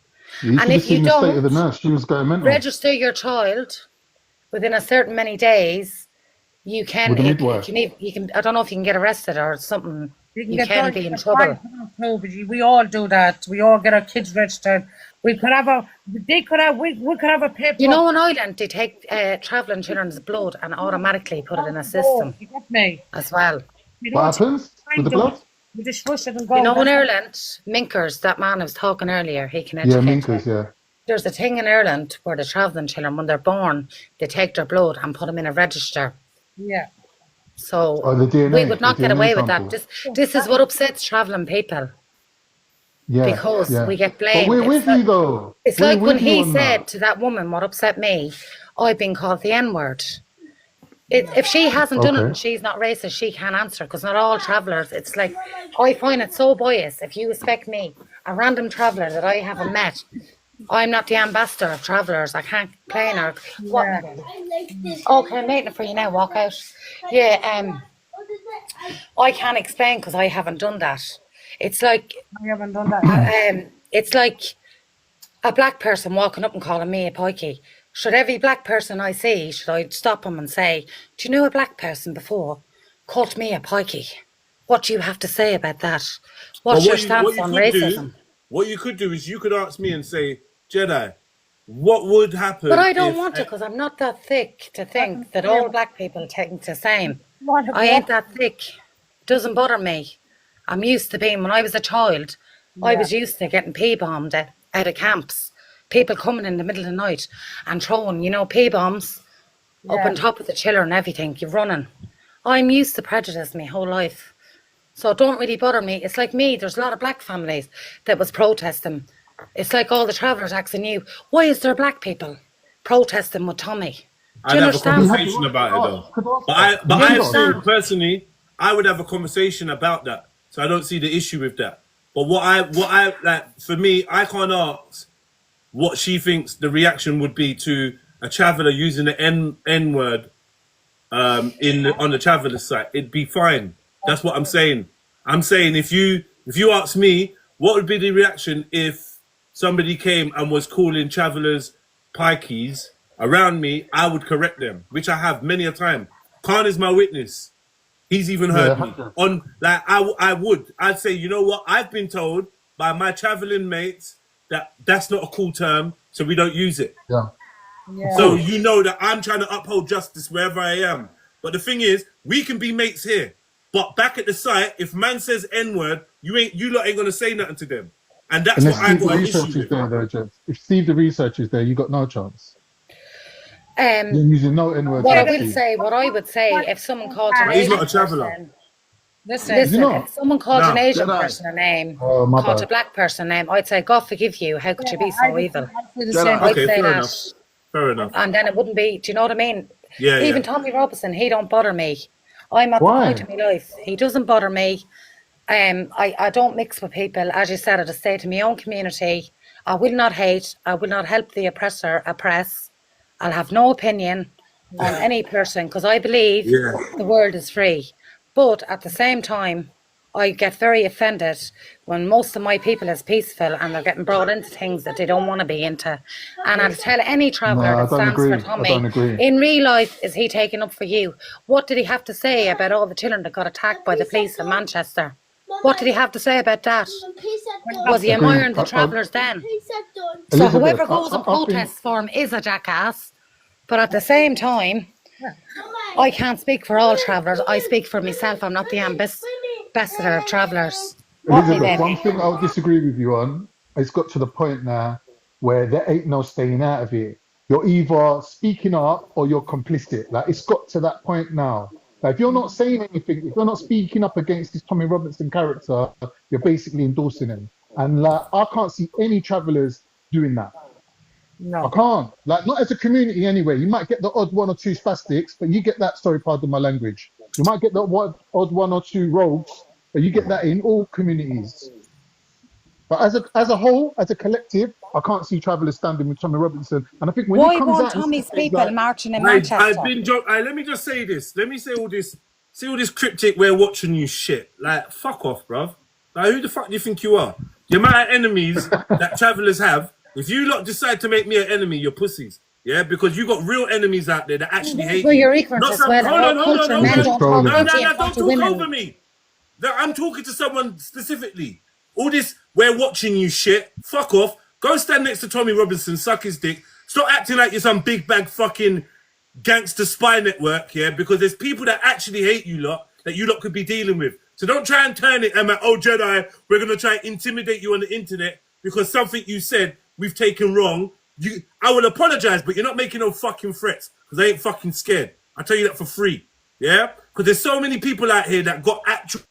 You And should have if you seen the state of the don't nurse. She was going mental register your child within a certain many days, you can with the it midwife. can you can I don't know if you can get arrested or something. you can You get can done, be you in get fined trouble. for that too, but we all do that. We all get our kids registered. We could have we could have a You paper know, in Ireland they take travelling children's blood and automatically put it in a go. system You get me? as well. We What don't take happens with time the to blood? it. We just swish it and You go. know, in That's Ireland, Minkers, that man I was talking earlier, he can Yeah, educate you. Minkers, yeah. There's a thing in Ireland where the travelling children, when they're born, they take their blood and put them in a register. yeah. So Oh, the we DNA, would the not get DNA away with that. sample. This is what upsets travelling people Yeah, because yeah. we get But blamed. we're with you though. It's We're like when with you he on that. said to that woman, what upset me, I've been called the N word. If she hasn't done it Okay. and she's not racist, she can't answer because not all travellers. It's like I find it so biased. If you expect me, a random traveller that I haven't met, I'm not the ambassador of travellers. I can't complain or what. Yeah. Okay, I'm waiting for you now. Walk out. Yeah. I can't explain because I haven't done that. It's like I haven't done that. it's like a black person walking up and calling me a pikey. Should every black person I see, should I stop him and say, do you know a black person before called me a pikey? What do you have to say about that? But What's your what stance you on could do, racism? what you could do is you could ask me and say, Jedi, what would happen But I don't if want to because I'm not that thick to think that all black people think the same. What I ain't that thick. Doesn't bother me. I'm used to being, when I was a child, I was used to getting pea bombed out of camps. People coming in the middle of the night and throwing, pea bombs up on top of the chiller and everything. You're running. I'm used to prejudice my whole life. So it don't really bother me. It's like me, there's a lot of black families that was protesting. It's like all the travellers asking you, why is there black people protesting with Tommy? Do I'd you have a understand? conversation about it though. But You I understand? feel personally, I would have a conversation about that. So I don't see the issue with that. But what I like for me, I can't ask what she thinks the reaction would be to a traveller using the N word on the traveller site. It'd be fine. That's what I'm saying. I'm saying if you ask me, what would be the reaction if somebody came and was calling travellers pikeys around me? I would correct them, which I have many a time. Khan is my witness. He's even heard me on like I'd say, you know what? I've been told by my traveling mates that that's not a cool term, so we don't use it. Yeah. So you know that I'm trying to uphold justice wherever I am. But the thing is, we can be mates here. But back at the site, if man says N-word, you lot ain't gonna say nothing to them. And that's And if what I Steve the got an research issue is with. there, though, Jeff, if Steve the research is there, you got no chance. You're Um, using no N words. what I Like will Steve. say, what I would say, if someone called an But he's not Asian a traveller. person, Listen, Is he listen, not? if someone called an No. Asian Jedi. person a name, Oh, my called bad. a black person a name, I'd say, God forgive you. How could you be so evil? I say the Jedi. same. I'd Okay, say fair that. enough. Fair enough. And then it wouldn't be, do you know what I mean? Yeah, Even yeah. Tommy Robinson, he don't bother me. I'm at the Why? point of my life. He doesn't bother me. I don't mix with people. As you said, I just stay to my own community. I will not hate. I will not help the oppressor oppress. I'll have no opinion on any person because I believe Yeah. the world is free. But at the same time, I get very offended when most of my people is peaceful and they're getting brought into things that they don't want to be into. And I'll tell any traveller No, I that don't stands for agree. I Tommy, don't agree. in real life, is he taking up for you? What did he have to say about all the children that got attacked by the police in Manchester? What did he have to say about that? Was he Agree. admiring the travellers then? So Elizabeth, whoever goes and I think protests for him is a jackass. But at the same time, I can't speak for all travellers. I speak for myself. I'm not the ambassador of travellers. Elizabeth, Baby. one thing I'll disagree with you on, it's got to the point now where there ain't no staying out of it. You're either speaking up or you're complicit. Like it's got to that point now. Like if you're not saying anything, if you're not speaking up against this Tommy Robinson character, you're basically endorsing him. And like I can't see any travellers doing that. No. I can't. Like, not as a community anyway. You might get the odd one or two spastics, but you get that, sorry, pardon my language. You might get the odd one or two rogues, but you get that in all communities. But as a whole, as a collective, I can't see Travellers standing with Tommy Robinson. And I think when he Why comes won't out and says Tommy's things people like, marching in I've Manchester? been let me just say this. Let me say all this. See all this cryptic "we're watching you" shit. Like, fuck off, bruv. Like, who the fuck do you think you are? The amount of enemies that Travellers have. If you lot decide to make me an enemy, you're pussies. Yeah, because you got real enemies out there that actually hate Well, you. you're ignorant Not as some, well. hold on, hold on, hold Men on. don't trolling. No, talk in don't front of talk women. over me. I'm talking to someone specifically. All this "we're watching you" shit. Fuck off. Go stand next to Tommy Robinson, suck his dick. Stop acting like you're some big bag fucking gangster spy network, yeah? Because there's people that actually hate you lot that you lot could be dealing with. So don't try and turn it and like, oh, Jedi, we're going to try and intimidate you on the internet because something you said we've taken wrong. I will apologize, but you're not making no fucking threats because I ain't fucking scared. I tell you that for free, yeah? Because there's so many people out here that got actual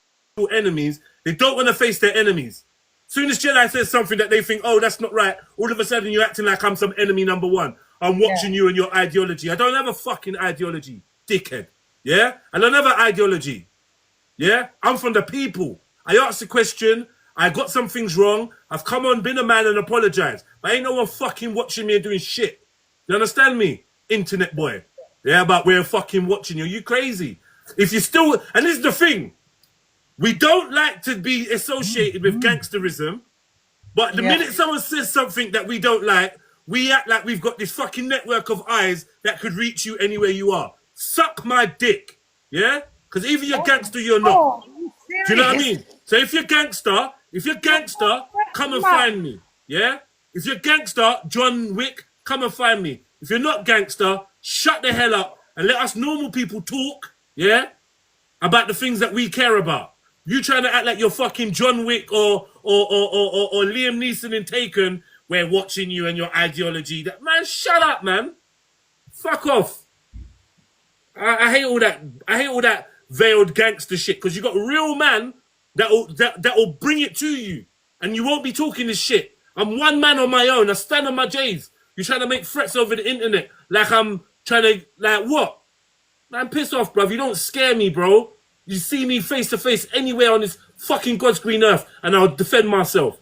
enemies. They don't want to face their enemies. Soon as Jedi says something that they think, oh, that's not right, all of a sudden you're acting like I'm some enemy number one. I'm watching you and your ideology. I don't have a fucking ideology, dickhead. Yeah? I don't have an ideology. Yeah? I'm from the people. I asked a question. I got some things wrong. I've come on, been a man and apologized. But ain't no one fucking watching me and doing shit. You understand me? Internet boy. Yeah, but we're fucking watching you. You crazy. If you still... And this is the thing. We don't like to be associated with gangsterism, but the minute someone says something that we don't like, we act like we've got this fucking network of eyes that could reach you anywhere you are. Suck my dick, yeah? Because either you're gangster, you're not. Oh, Do you know what I mean? So if you're gangster, come and find me, yeah? If you're gangster, John Wick, come and find me. If you're not gangster, shut the hell up and let us normal people talk, yeah? About the things that we care about. You trying to act like you're fucking John Wick or Liam Neeson in Taken. We're watching you and your ideology. That man, shut up, man. Fuck off. I hate all that. I hate all that veiled gangster shit because you got a real man that'll bring it to you, and you won't be talking this shit. I'm one man on my own. I stand on my J's. You're trying to make threats over the internet like I'm trying to like what? Man, piss off, bruv. You don't scare me, bro. You see me face to face anywhere on this fucking God's green earth, and I'll defend myself.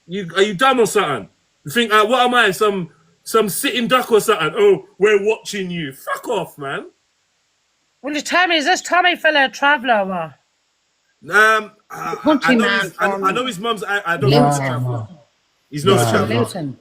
Are you dumb or something? You think, what am I, some sitting duck or something? Oh, we're watching you. Fuck off, man. Will you tell me, is this Tommy fella a traveller or what? I know his mum's. I don't know. no. He's not a traveller. Luton.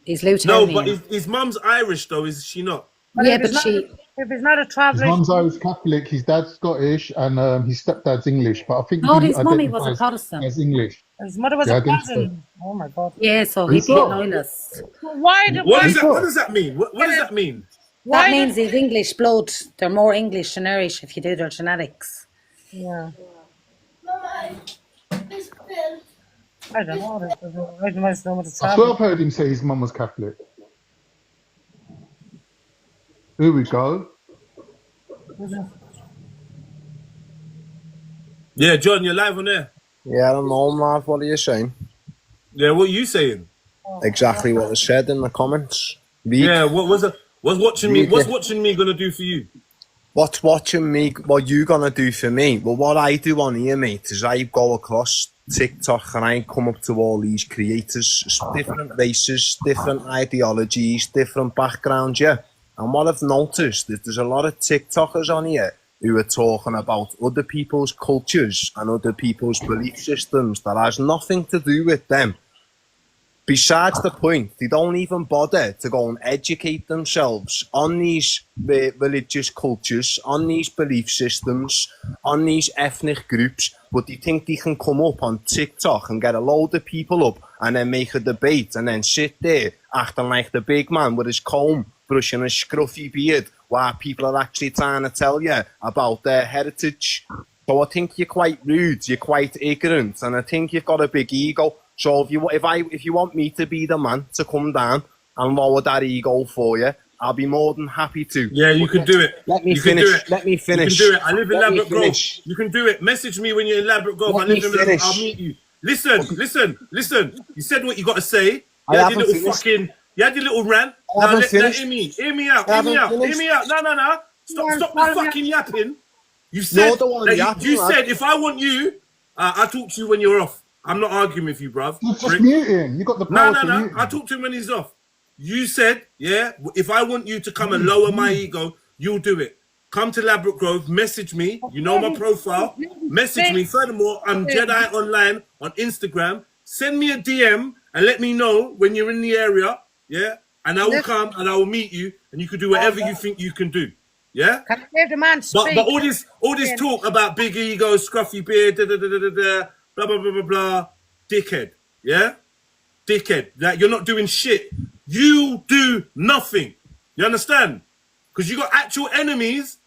He's Luton. No, but his mum's Irish though, is she not? Yeah, but she... If he's not a His traveller... mum's Irish Catholic, his dad's Scottish, and his stepdad's English. But I think No, he his mummy was a identifies Protestant. as English. His mother was Yeah, a I think so. cousin. Oh my God. Yeah, so he'd be loyalist. Why do... What does that mean? What does that mean? That means he's English blood. They're more English than Irish if you do their genetics. Yeah. I don't know. I don't know what the I swear I've heard him say his mum was Catholic. Here we go. Yeah, John, you're live on there. Yeah, I don't know, Marv. What are you saying? Yeah, what are you saying? Exactly what was said in the comments. Yeah, what's watching me gonna do for you? What's watching me? What you gonna do for me? Well, what I do on here, mate, is I go across TikTok and I come up to all these creators, different races, different ideologies, different backgrounds, yeah. And what I've noticed is there's a lot of TikTokers on here who are talking about other people's cultures and other people's belief systems that has nothing to do with them. Besides the point, they don't even bother to go and educate themselves on these religious cultures, on these belief systems, on these ethnic groups, but they think they can come up on TikTok and get a load of people up and then make a debate and then sit there acting like the big man with his comb, brushing his scruffy beard, while people are actually trying to tell you about their heritage. So I think you're quite rude, you're quite ignorant, and I think you've got a big ego. So if you want me to be the man to come down and lower that ego for you, I'll be more than happy to. Yeah, you can do it. Let me You finish. can do it. Let me finish. You can do it. I live in Let me Ladbroke Grove. finish. You can do it. Message me when you're in Ladbroke Grove. Let I live me in Ladbroke. finish. I'll meet you. Listen. You said what you got to say. I Yeah, haven't you little finished. fucking You had your little rant. I Now, haven't finished. hear me out. I Hear me haven't out. Hear finished. me out. No. Stop the fucking yapping. You said You're the one that yapping, you lad. said if I want you, I talk to you when you're off. I'm not arguing with you, bruv. You just Rick. mute him. You got the power to mute him. I talk to him when he's off. You said, yeah, if I want you to come and lower my ego, you'll do it. Come to Labrador Grove, message me. You know my profile. Message me. Furthermore, I'm Jedi Online on Instagram. Send me a DM and let me know when you're in the area, yeah? And I will come and I will meet you and you can do whatever you think you can do, yeah? Can I give the man speak? But all this talk about big ego, scruffy beard, blah, blah, blah, blah, blah, dickhead, yeah? Dickhead, that you're not doing shit. You do nothing. You understand? Because you got actual enemies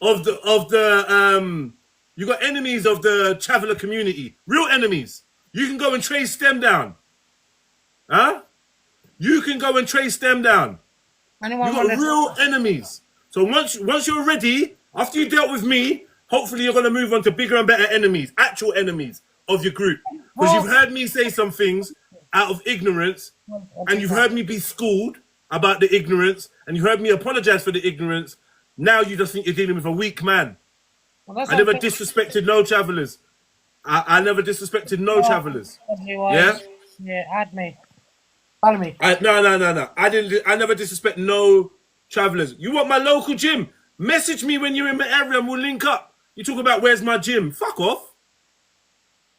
of the you got enemies of the traveller community. Real enemies. You can go and trace them down. Huh? You can go and trace them down. You got real enemies. So once you're ready, after you dealt with me, hopefully you're gonna move on to bigger and better enemies, actual enemies of your group. Because you've heard me say some things out of ignorance, and you've heard me be schooled about the ignorance, and you heard me apologize for the ignorance. Now you just think you're dealing with a weak man. I never disrespected no travellers. I never disrespected no travellers. Yeah? Yeah, add me. Follow me. No. I never disrespect no travellers. You want my local gym? Message me when you're in my area and we'll link up. You talk about where's my gym? Fuck off.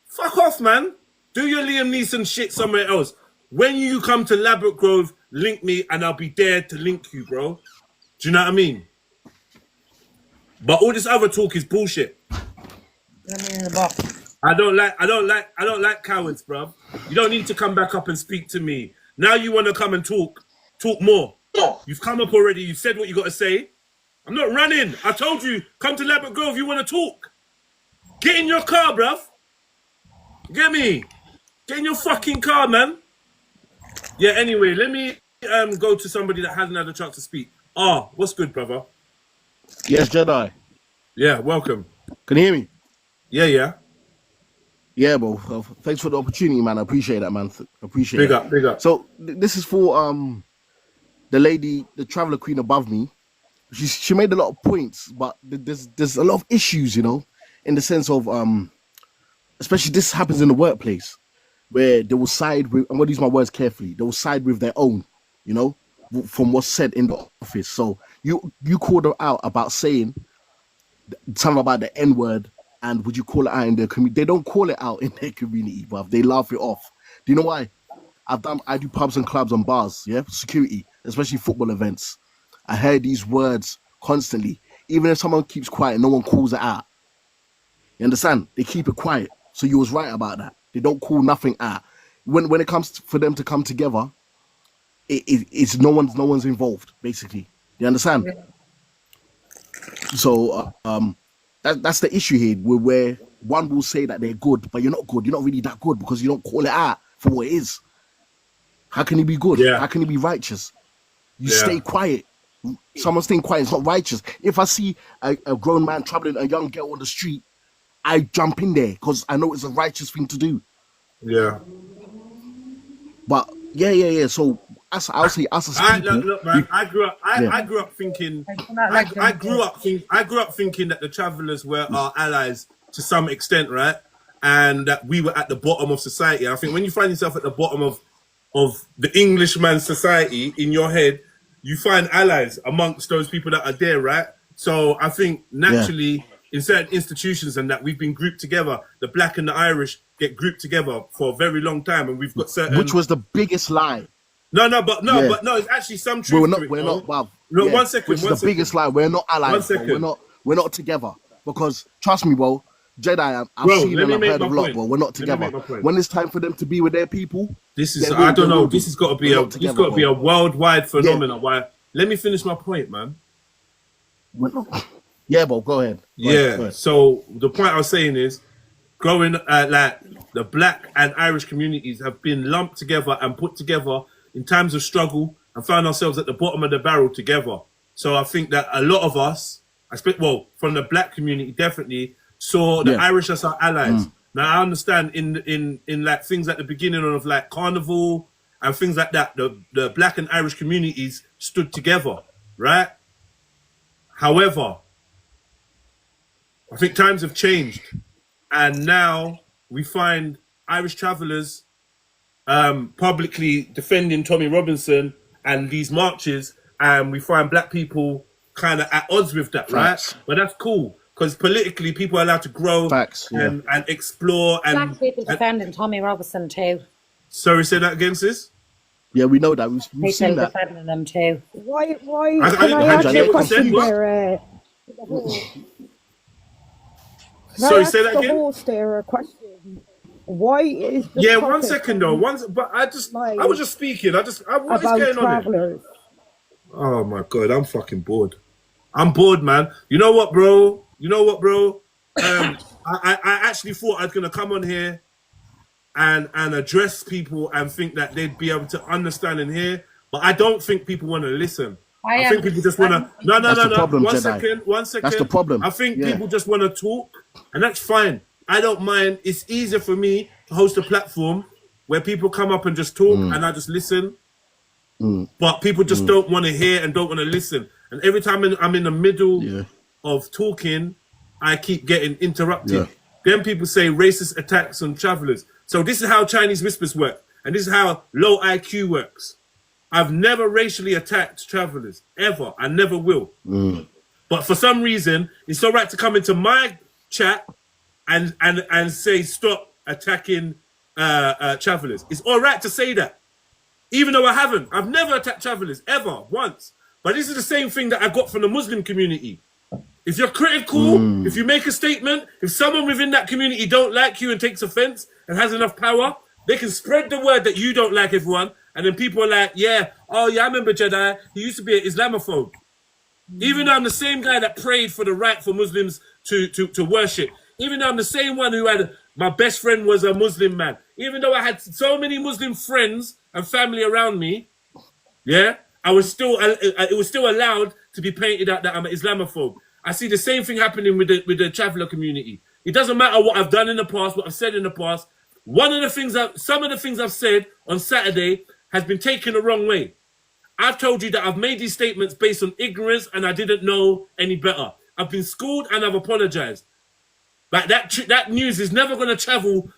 Fuck off, man. Do your Liam Neeson shit somewhere else. When you come to Labrador Grove, link me and I'll be there to link you, bro. Do you know what I mean? But all this other talk is bullshit. Let me in the box. I don't like cowards, bruv. You don't need to come back up and speak to me. Now you want to come and talk more. You've come up already. You've said what you got to say. I'm not running. I told you, come to Labrador Grove if you want to talk. Get in your car, bruv. Get me. Get in your fucking car, man. Yeah, anyway, let me go to somebody that hasn't had a chance to speak. What's good, brother? Yes, Jedi. Yeah, welcome. Can you hear me? Yeah. Yeah, bro. Thanks for the opportunity, man. I appreciate that, man. Appreciate it. Big up. So this is for the lady, the traveler queen above me. She made a lot of points, but there's a lot of issues, you know, in the sense of especially this happens in the workplace where they will side with, I'm gonna use my words carefully, they will side with their own, you know, from what's said in the office. So you called her out about saying something about the N-word, and would you call it out in their community? They don't call it out in their community, bruv. They laugh it off. Do you know why? I do pubs and clubs and bars, yeah, security, especially football events. I hear these words constantly. Even if someone keeps quiet, no one calls it out. You understand? They keep it quiet. So you was right about that. They don't call nothing out. When it comes for them to come together, it's no one's involved, basically. You understand? So that's the issue here, where one will say that they're good, but you're not good. You're not really that good because you don't call it out for what it is. How can you be good? Yeah. How can you be righteous? You stay quiet. Someone staying quiet is not righteous. If I see a grown man troubling a young girl on the street, I jump in there because I know it's a righteous thing to do. Yeah. But yeah. So I'll say us as people. Look, man. I grew up thinking. I grew up thinking that the travellers were our allies to some extent, right? And that we were at the bottom of society. I think when you find yourself at the bottom of the Englishman society in your head, you find allies amongst those people that are there, right? So I think naturally in certain institutions and that we've been grouped together, the black and the Irish get grouped together for a very long time, and we've got certain. Which was the biggest lie. No, it's actually some truth. We're not. Well, no, 1 second. Which is the biggest lie. We're not allies. We're not together. Because trust me, bro, Jedi, I've seen and I've heard a lot, bro. We're not together. When it's time for them to be with their people, this is I don't know. This has got to be a worldwide phenomenon. Why? Let me finish my point, man. We're not. Yeah, bro, go ahead. Go ahead. So the point I was saying is, growing like the black and Irish communities have been lumped together and put together in times of struggle and found ourselves at the bottom of the barrel together. So I think that a lot of us, from the black community, definitely saw the Irish as our allies. Now I understand in like things at the beginning of like Carnival and things like that, the black and Irish communities stood together, right? However, I think times have changed, and now we find Irish travellers publicly defending Tommy Robinson and these marches, and we find black people kind of at odds with that, Facts. right? But that's cool because politically, people are allowed to grow Facts, yeah. and explore. And Black people defending Tommy Robinson too. sorry, say that again, sis. Yeah, we know that. We've People seen that. defending them too. Why I can I didn't ask hear you a what you said, question what? there? Can I Sorry, ask say that the again. host there a question? Why is the Yeah, 1 topic second though. But I was just speaking. What is about going on here? travellers? Oh my god, I'm fucking bored. I'm bored, man. You know what, bro? I actually thought I was gonna come on here and address people and think that they'd be able to understand and hear, but I don't think people want to listen. I think people just want to. No. That's the problem, One Jedi. second. That's the problem. I think Yeah. people just want to talk, and that's fine. I don't mind. It's easier for me to host a platform where people come up and just talk, and I just listen. But people just don't want to hear and don't want to listen. And every time I'm in the middle of talking, I keep getting interrupted. Yeah. Then people say racist attacks on travelers. So this is how Chinese whispers work, and this is how low IQ works. I've never racially attacked travelers, ever. I never will. But for some reason, it's all right to come into my chat and say, stop attacking travelers. It's all right to say that. Even though I haven't. I've never attacked travelers, ever, once. But this is the same thing that I got from the Muslim community. If you're critical, if you make a statement, if someone within that community don't like you and takes offense and has enough power, they can spread the word that you don't like everyone. And then people are like, yeah, oh yeah, I remember Jedi. He used to be an Islamophobe. Even though I'm the same guy that prayed for the right for Muslims to worship. Even though I'm the same one who had, my best friend was a Muslim man. Even though I had so many Muslim friends and family around me, yeah, it was still allowed to be painted out that I'm an Islamophobe. I see the same thing happening with the traveller community. It doesn't matter what I've done in the past, what I've said in the past. Some of the things I've said on Saturday has been taken the wrong way. I've told you that I've made these statements based on ignorance and I didn't know any better. I've been schooled and I've apologized. Like that news is never going to travel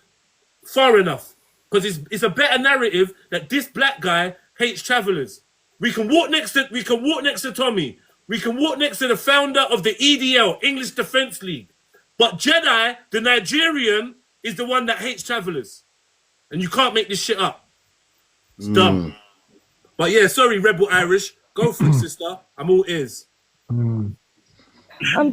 far enough because it's a better narrative that this black guy hates travelers. We can walk next to Tommy. We can walk next to the founder of the EDL, English Defence League. But Jedi, the Nigerian, is the one that hates travelers. And you can't make this shit up. It's dumb. But yeah, sorry, Rebel Irish. Go for it, sister. I'm all ears. I'm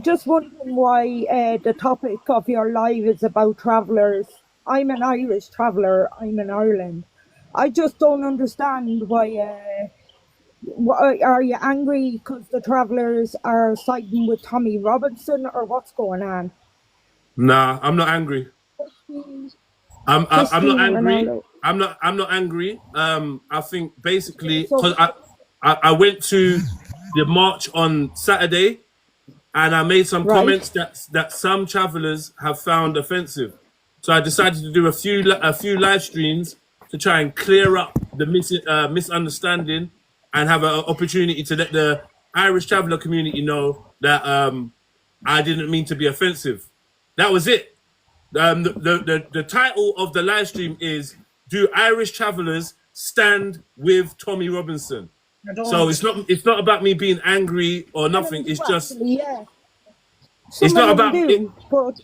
just wondering why the topic of your live is about travellers. I'm an Irish traveller. I'm in Ireland. I just don't understand why are you angry because the travellers are siding with Tommy Robinson or what's going on? Nah, I'm not angry. I'm not angry. I'm not angry. I think basically because I went to the march on Saturday and I made some comments that some travellers have found offensive. So I decided to do a few live streams to try and clear up the misunderstanding and have an opportunity to let the Irish traveller community know that I didn't mean to be offensive. That was it. The title of the live stream is "Do Irish Travellers Stand with Tommy Robinson?" So it's not about me being angry or nothing. It's just it's not about it. But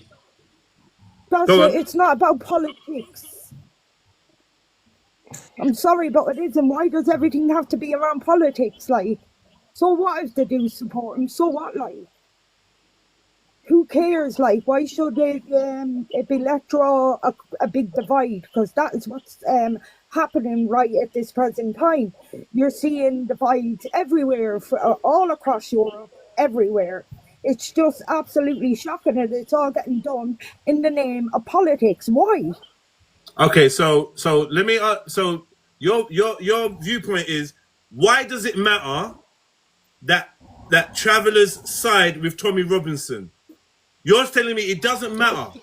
it's not about politics. I'm sorry, but it isn't. Why does everything have to be around politics? Like, so what if they do support him? So what, like? Who cares? Like, why should it be let draw a big divide? Because that is what's happening right at this present time. You're seeing divides everywhere, all across Europe, everywhere. It's just absolutely shocking, and it's all getting done in the name of politics. Why? Okay, so let me. So your viewpoint is, why does it matter that travellers side with Tommy Robinson? You're telling me it doesn't matter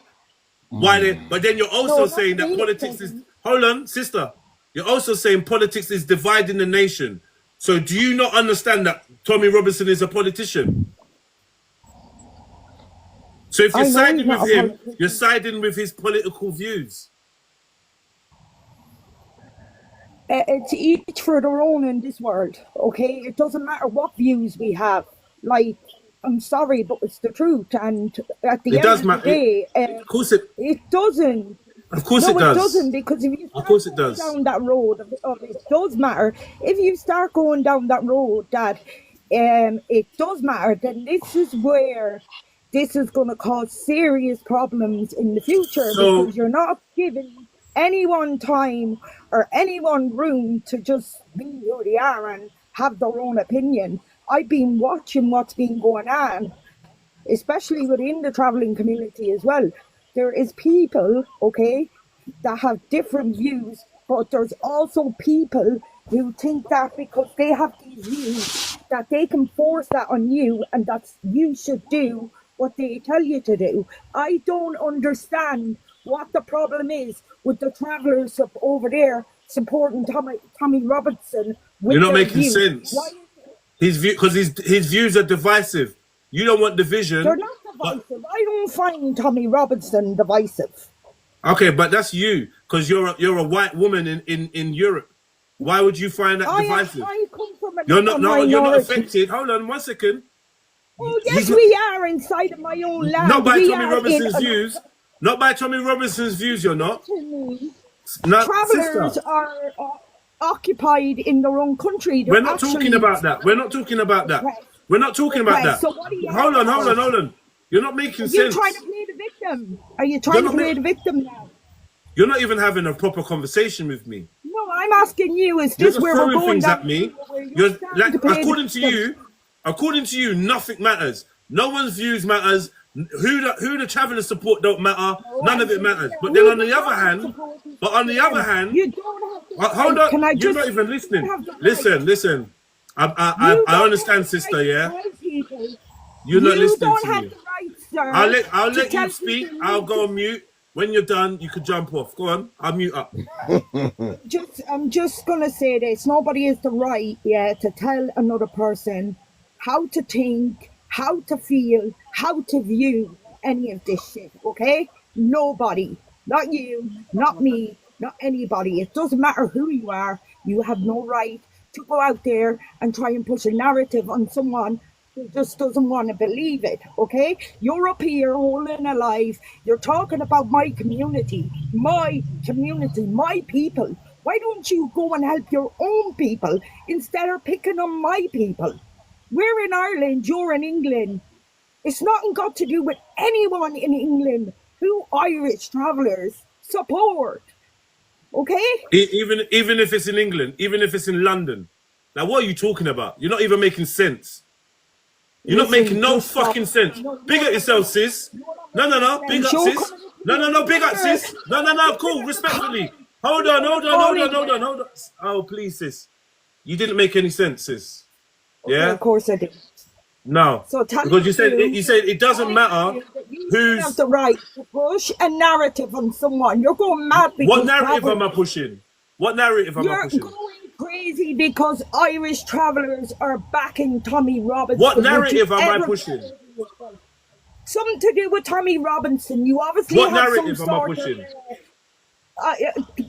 why they, but then you're also saying that politics is. Hold on, sister. You're also saying politics is dividing the nation. So do you not understand that Tommy Robinson is a politician? So if you're I know he's siding with not a him, you're politician. siding with his political views. It's each for their own in this world, okay? It doesn't matter what views we have. Like, I'm sorry, but it's the truth. And at the It end does of the matter. day, it doesn't. Of course No, it it does. doesn't, because if you Of start course it going does. down that road of it does matter. If you start going down that road that it does matter, then this is where this is going to cause serious problems in the future, So because you're not giving anyone time or anyone room to just be who they are and have their own opinion. I've been watching what's been going on, especially within the traveling community as well. There is people, okay, that have different views, but there's also people who think that because they have these views that they can force that on you and that you should do what they tell you to do. I don't understand what the problem is with the travellers up over there supporting Tommy Robinson you're with not their making views. Why? sense. His views are divisive. You don't want They're division, not but divisive. I don't find Tommy Robinson divisive. okay, but that's you because you're a white woman in Europe. Why would you find that divisive? I come from You're a not. No, you're not minority. affected. Hold on 1 second. Oh, yes, He's not, we are inside of my own land. not by We Tommy are in. Robinson's views. Not by Tommy Robinson's views. You're not. To me, No, travelers sister. are occupied in their own country. They're We're not talking actually about that. We're not talking about that. oppressed. We're not talking about that. So what are you Hold on, on hold on, about? hold on. You're not making Are you trying sense. to play the victim? Are you trying to not play ma- the victim now? You're not even having a proper conversation with me. No, I'm asking you, is You're this just where we're throwing going things down at me. where you're You're starting like, to play the according to you, nothing matters. No one's views matters. Who the travelers support don't matter. None of it matters. But then on the other hand, you don't have to. hold on. Can I You're just? not even You listening. don't have the right. Listen. You I don't understand, have the sister. right to Yeah, tell people. you're not You listening don't to have me. the right, sir. I'll to let tell you speak. people I'll go on mute. When you're done, you can jump off. Go on. I'll mute up. I'm just gonna say this. Nobody has the right, to tell another person how to think, how to feel, how to view any of this shit. Okay? Nobody. Not you, not me, not anybody. It doesn't matter who you are. You have no right to go out there and try and push a narrative on someone who just doesn't want to believe it, okay? You're up here holding alive. You're talking about my community, my people. Why don't you go and help your own people instead of picking on my people? We're in Ireland, you're in England. It's nothing got to do with anyone in England who Irish travellers support, okay? Even if it's in England, even if it's in London. Now, what are you talking about? You're not even making sense. You're not making no fucking sense. Big up yourself, sis. No. Big up, sis. No. Big up, sis. No. Cool. Respectfully. Hold on. Oh, please, sis. You didn't make any sense, sis. Yeah. Of course I did. No. So Because you said it doesn't matter you have the right to push a narrative on someone. You're going mad because What narrative am I pushing? What narrative am I you're pushing? going crazy because Irish travellers are backing Tommy Robinson. What narrative am I pushing? Something to do with Tommy Robinson. You obviously What have narrative some am I sort pushing?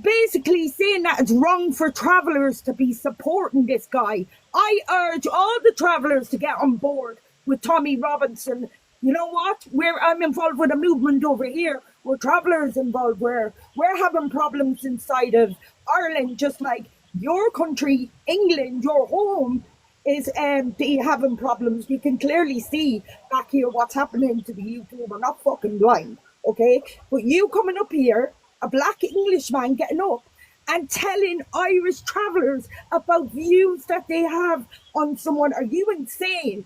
basically saying that it's wrong for travellers to be supporting this guy. I urge all the travellers to get on board with Tommy Robinson. You know what? I'm involved with a movement over here where travellers involved. We're having problems inside of Ireland, just like your country, England, your home is having problems. We can clearly see back here what's happening to the UK. We're not fucking blind, okay? But you coming up here, a black Englishman getting up and telling Irish travellers about views that they have on someone. Are you insane?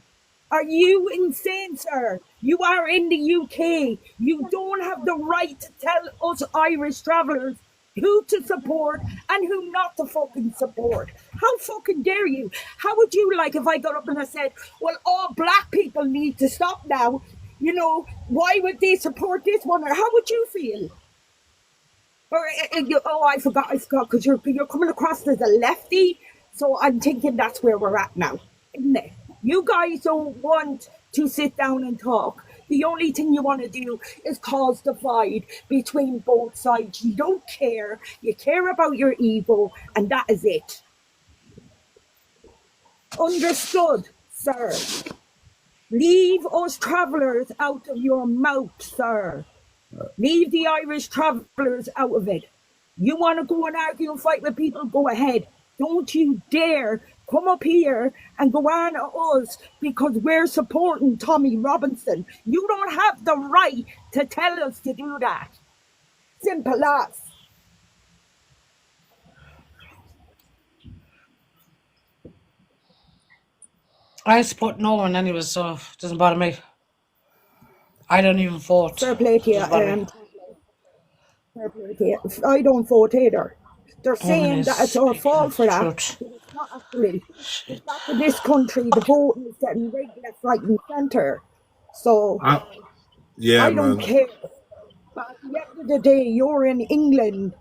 Are you insane, sir? You are in the UK. You don't have the right to tell us Irish travellers who to support and who not to fucking support. How fucking dare you? How would you like if I got up and I said, well, all black people need to stop now? You know, why would they support this one? Or how would you feel? Oh, I forgot, because you're coming across as a lefty, so I'm thinking that's where we're at now, isn't it? You guys don't want to sit down and talk. The only thing you want to do is cause divide between both sides. You don't care. You care about your ego, and that is it. Understood, sir. Leave us travellers out of your mouth, sir. Leave the Irish travellers out of it. You want to go and argue and fight with people, go ahead. Don't you dare come up here and go on at us because we're supporting Tommy Robinson. You don't have the right to tell us to do that. Simple as. I support no one anyway, so it doesn't bother me. I don't even vote. Fair play to you. Doesn't bother me. Fair play to you. I don't vote either. They're saying that it's our fault for that. Truth. It's not actually. It's back in this country, the voting is getting rigged left, right, and centre. So Yeah, I don't man. care. But at the end of the day, you're in England.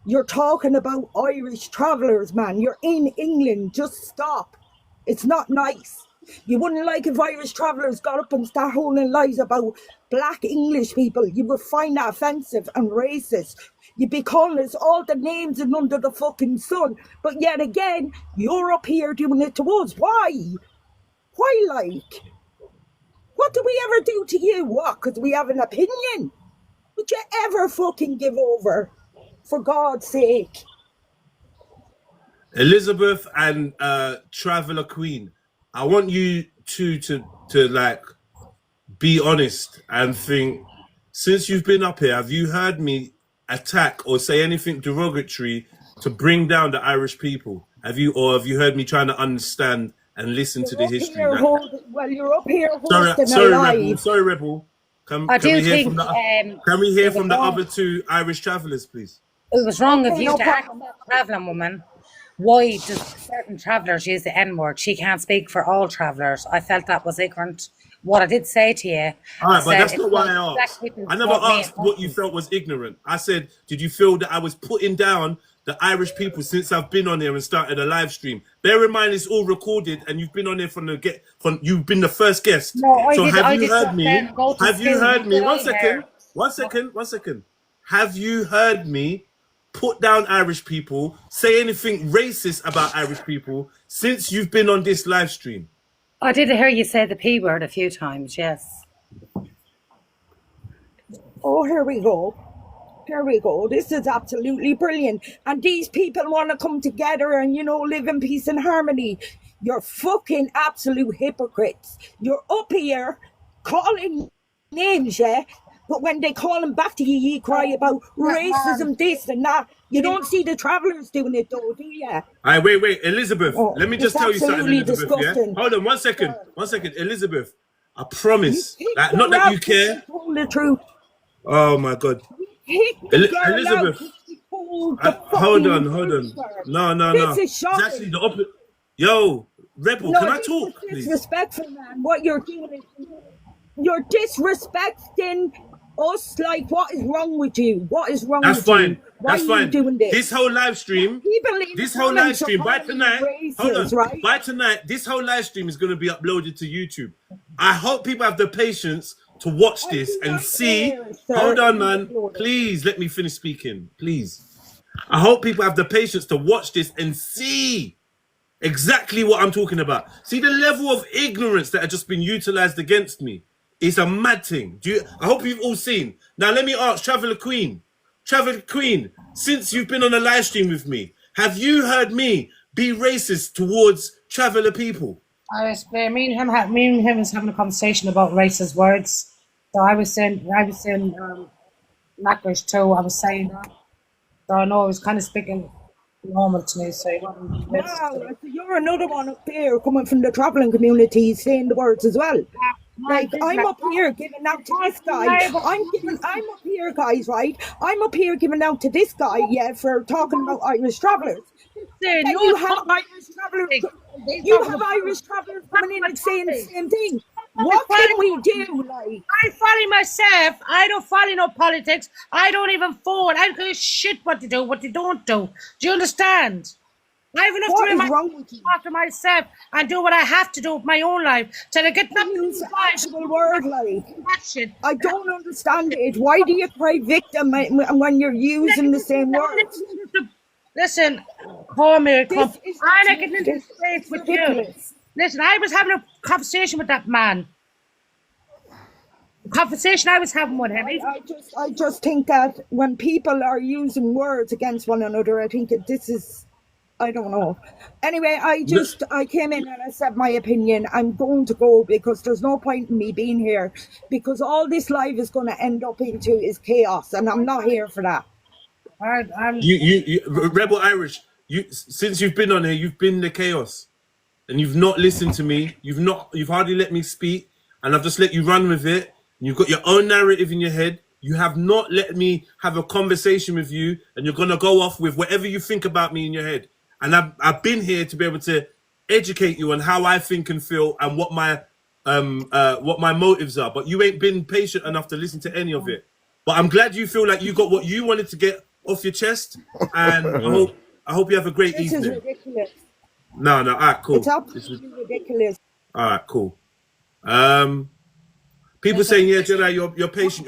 You're talking about Irish travellers, man. You're in England. Just stop. It's not nice. You wouldn't like if Irish travellers got up and start holding lies about black English people. You would find that offensive and racist. You'd be calling us all the names and under the fucking sun. But yet again, you're up here doing it to us. Why? Why, like? What do we ever do to you? What? Because we have an opinion? Would you ever fucking give over? For God's sake. Elizabeth and Traveller Queen, I want you two to like be honest and think, since you've been up here, have you heard me attack or say anything derogatory to bring down the Irish people? Have you heard me trying to understand and listen to the history? You're up here hosting Sorry, a live. Rebel. Sorry, Rebel. Can I we do hear think, from the can we hear from the wrong. other two Irish travellers, please? It was wrong of Okay, you no to ask problem. that travelling woman. Why does certain travellers use the N word? She can't speak for all travellers. I felt that was ignorant. What I did say to you, All right, I but said, that's if not why I black asked. people I never brought me asked what you felt was ignorant. I said, did you feel that I was putting down the Irish people since I've been on here and started a live stream? Bear in mind, it's all recorded, and you've been on here you've been the first guest. No, I So did. have I you did heard not me? then go to Have you school. heard me? Did One I second. hear? One second. Have you heard me put down Irish people, say anything racist about Irish people since you've been on this live stream? I did hear you say the P word a few times, yes. Oh, here we go. Here we go. This is absolutely brilliant. And these people want to come together and, live in peace and harmony. You're fucking absolute hypocrites. You're up here calling names, yeah? But when they call them back to you, you cry about racism, this and that. You don't see the travellers doing it, though, do you? All right, wait, Elizabeth. Let me it's just tell you something, absolutely Elizabeth. disgusting. Yeah? Hold on, 1 second. 1 second, Elizabeth. I promise, Pick not her that you out care. to told the truth. Oh my God, Pick the girl Elizabeth. out to told the Hold fucking on. truth, sir. No. This is It's shocking. actually the opposite. Yo, Rebel, can I this talk, is please? disrespectful, man. What you're doing is you're disrespecting us. Like, what is wrong with you? What is wrong That's with fine. you? Why That's are fine. you doing this? This whole live stream. People in This the whole live comments are stream by calling you tonight. Hold racist, on. right? By tonight, this whole live stream is going to be uploaded to YouTube. I hope people have the patience to watch this do and not see. care, sir. Hold on, It's man. uploaded. Please let me finish speaking. Please. I hope people have the patience to watch this and see exactly what I'm talking about. See the level of ignorance that has just been utilized against me. It's a mad thing. I hope you've all seen. Now let me ask Traveller Queen. Traveller Queen, since you've been on a live stream with me, have you heard me be racist towards Traveller people? Me and him was having a conversation about racist words. So I was saying knackers too. I was saying that. So I know I was kind of speaking normal to me. So he wasn't racist Wow, to me. so you're another one up there coming from the travelling community saying the words as well. Like, I'm up here giving out to this guy. I'm up here, guys, right? I'm up here giving out to this guy, yeah, for talking about Irish travellers. And you have Irish travellers coming in and saying the same thing. What can we do? Like, I follow myself. I don't follow no politics. I don't even vote. I don't give a shit what they do, what they don't do. Do you understand? I have enough what to is wrong with you? after myself and do what I have to do with my own life till I get nothing Use to the actual word, like. that shit. I don't understand it. Why do you cry victim when you're using the same words? Listen, call me. This is I'm not getting into ridiculous. space with you. Ridiculous. Listen, I was having a conversation with that man. The conversation I was having with him. I just think that when people are using words against one another, I think that this is, I don't know. Anyway, I came in and I said my opinion. I'm going to go because there's no point in me being here because all this live is going to end up into is chaos, and I'm not here for that. You Rebel Irish, since you've been on here, you've been the chaos. And you've not listened to me. You've hardly let me speak, and I've just let you run with it. You've got your own narrative in your head. You have not let me have a conversation with you, and you're gonna go off with whatever you think about me in your head. And I've been here to be able to educate you on how I think and feel and what my motives are. But you ain't been patient enough to listen to any of it. But I'm glad you feel like you got what you wanted to get off your chest, and I hope you have a great evening. This is ridiculous. No, all right, cool. It's absolutely ridiculous. All right, cool. People saying, yeah, Jedi, you're patient.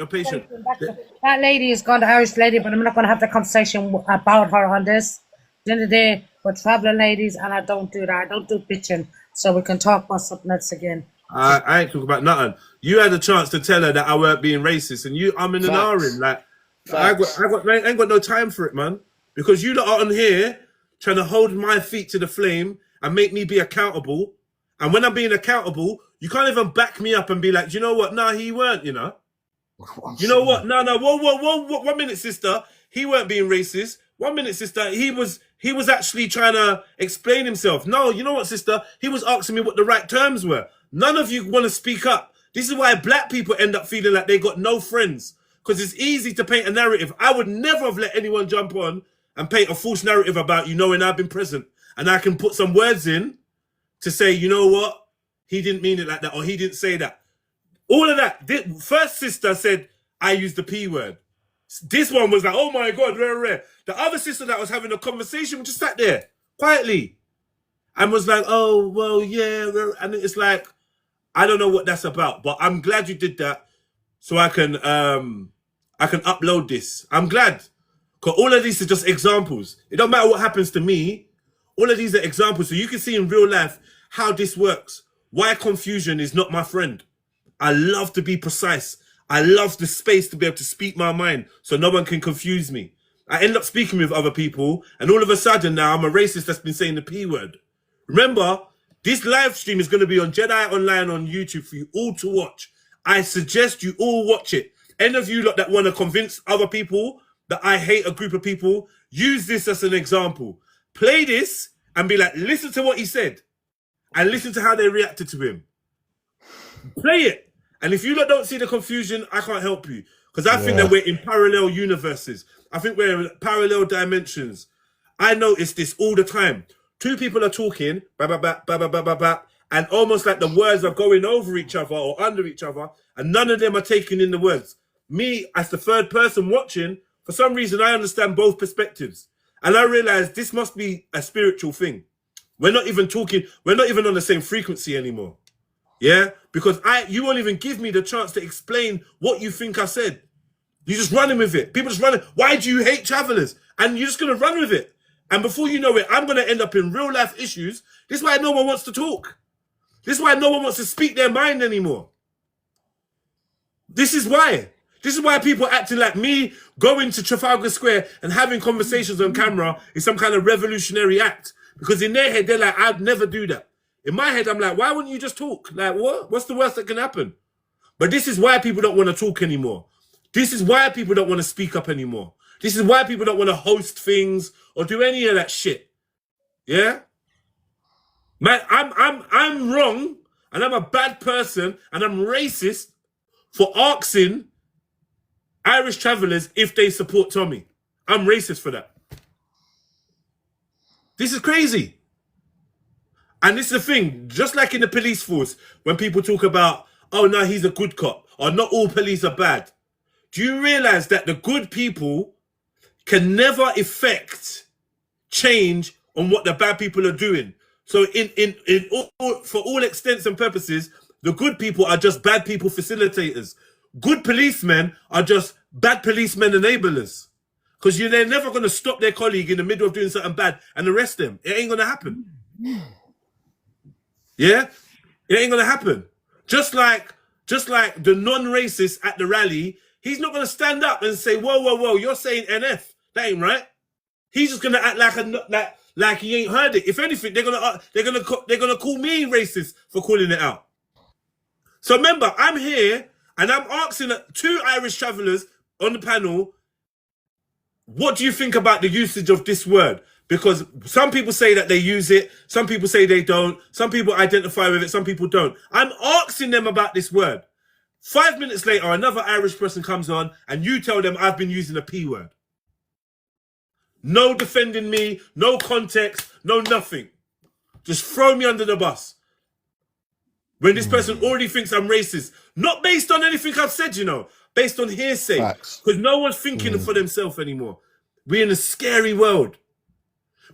That lady is gone, the Irish lady, but I'm not going to have the conversation about her on this. At the end of the day, we're traveling ladies, and I don't do that. I don't do bitching, so we can talk about something else again. I ain't talking about nothing. You had a chance to tell her that I weren't being racist, and I'm in an R-ing. Like, I ain't got no time for it, man. Because you lot are on here trying to hold my feet to the flame and make me be accountable. And when I'm being accountable, you can't even back me up and be like, do you know what? Nah, he weren't, you know. You know what? No, whoa. 1 minute, sister. He weren't being racist. 1 minute, sister. He was actually trying to explain himself. No, you know what, sister? He was asking me what the right terms were. None of you want to speak up. This is why black people end up feeling like they got no friends. Because it's easy to paint a narrative. I would never have let anyone jump on and paint a false narrative about you knowing I've been present. And I can put some words in to say, you know what? He didn't mean it like that, or he didn't say that. All of that. First sister said, I used the P word. This one was like, oh my God, rare. The other sister that was having a conversation just sat there quietly and was like, oh, well, yeah. And it's like, I don't know what that's about, but I'm glad you did that so I can upload this. I'm glad. Because all of these are just examples. It don't matter what happens to me. All of these are examples. So you can see in real life how this works. Why confusion is not my friend. I love to be precise. I love the space to be able to speak my mind so no one can confuse me. I end up speaking with other people, and all of a sudden now I'm a racist that's been saying the P word. Remember, this live stream is going to be on Jedi Online on YouTube for you all to watch. I suggest you all watch it. Any of you lot that want to convince other people that I hate a group of people, use this as an example. Play this and be like, listen to what he said and listen to how they reacted to him. Play it. And if you lot don't see the confusion, I can't help you. Because I think that we're in parallel universes. I think we're in parallel dimensions. I notice this all the time. Two people are talking, and almost like the words are going over each other or under each other, and none of them are taking in the words. Me, as the third person watching, for some reason, I understand both perspectives. And I realize this must be a spiritual thing. We're not even talking, we're not even on the same frequency anymore. Yeah? Because you won't even give me the chance to explain what you think I said. You're just running with it. People just running. Why do you hate travelers? And you're just going to run with it. And before you know it, I'm going to end up in real life issues. This is why no one wants to talk. This is why no one wants to speak their mind anymore. This is why. This is why people acting like me going to Trafalgar Square and having conversations on camera is some kind of revolutionary act. Because in their head, they're like, I'd never do that. In my head, I'm like, why wouldn't you just talk? Like, what? What's the worst that can happen? But this is why people don't want to talk anymore. This is why people don't want to speak up anymore. This is why people don't want to host things or do any of that shit. Yeah? Man, I'm wrong, and I'm a bad person, and I'm racist for asking Irish travelers if they support Tommy. I'm racist for that. This is crazy. And this is the thing, just like in the police force, when people talk about, oh no, he's a good cop, or not all police are bad. Do you realize that the good people can never effect change on what the bad people are doing? So for all extents and purposes, the good people are just bad people facilitators. Good policemen are just bad policemen enablers. Because they're never going to stop their colleague in the middle of doing something bad and arrest them. It ain't going to happen. Yeah? It ain't going to happen. Just like the non-racist at the rally, he's not going to stand up and say, whoa, you're saying NF. That ain't right. He's just going to act like he ain't heard it. If anything, they're gonna call me racist for calling it out. So remember, I'm here and I'm asking 2 Irish travelers on the panel, what do you think about the usage of this word? Because some people say that they use it, some people say they don't, some people identify with it, some people don't. I'm asking them about this word. 5 minutes later, another Irish person comes on and you tell them I've been using a P word. No defending me, no context, no nothing. Just throw me under the bus. When this person already thinks I'm racist. Not based on anything I've said, based on hearsay. Because no one's thinking for themselves anymore. We're in a scary world.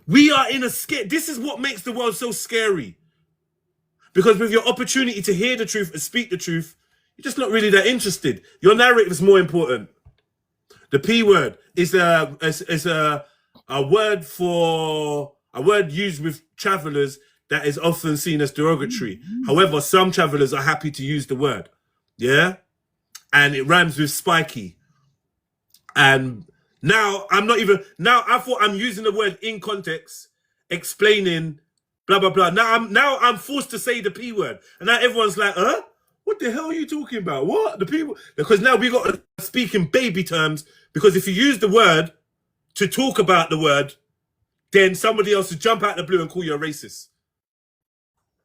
We are in a this is what makes the world so scary. Because with your opportunity to hear the truth and speak the truth, you're just not really that interested. Your narrative is more important. The P word is a word used with travelers that is often seen as derogatory. However, some travelers are happy to use the word. Yeah? And it rhymes with spiky. And now I thought I'm using the word in context, explaining blah, blah, blah. Now I'm forced to say the P word. And now everyone's like, what the hell are you talking about? What? The people? Because now we got to speak in baby terms, because if you use the word to talk about the word, then somebody else will jump out the blue and call you a racist.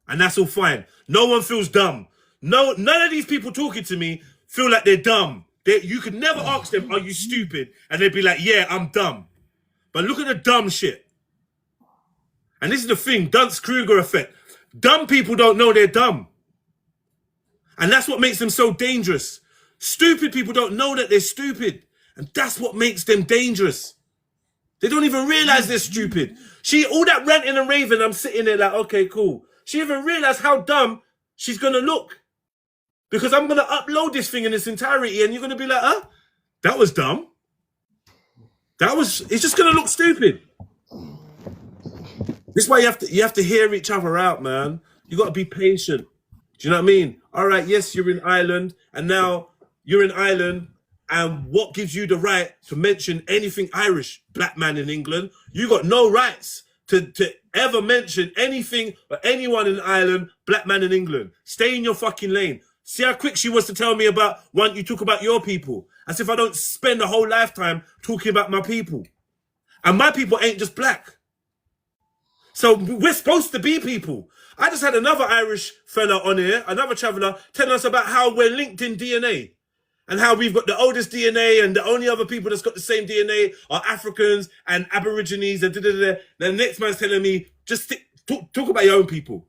And that's all fine. No one feels dumb. No, none of these people talking to me feel like they're dumb. You could never ask them, are you stupid? And they'd be like, yeah, I'm dumb. But look at the dumb shit. And this is the thing, Dunst-Kruger effect. Dumb people don't know they're dumb. And that's what makes them so dangerous. Stupid people don't know that they're stupid. And that's what makes them dangerous. They don't even realize they're stupid. All that ranting and raving, I'm sitting there like, okay, cool. She even realized how dumb she's going to look. Because I'm going to upload this thing in its entirety and you're going to be like, that was dumb. It's just going to look stupid. This is why you have to hear each other out, man. You got to be patient. Do you know what I mean? All right, yes, you're in Ireland, and now you're in Ireland, and what gives you the right to mention anything Irish, black man in England? You got no rights to ever mention anything or anyone in Ireland, black man in England. Stay in your fucking lane. See how quick she was to tell me about when you talk about your people. As if I don't spend a whole lifetime talking about my people. And my people ain't just black. So we're supposed to be people. I just had another Irish fella on here, another traveller, telling us about how we're linked in DNA. And how we've got the oldest DNA and the only other people that's got the same DNA are Africans and Aborigines and da-da-da-da. Then the next man's telling me, just talk about your own people.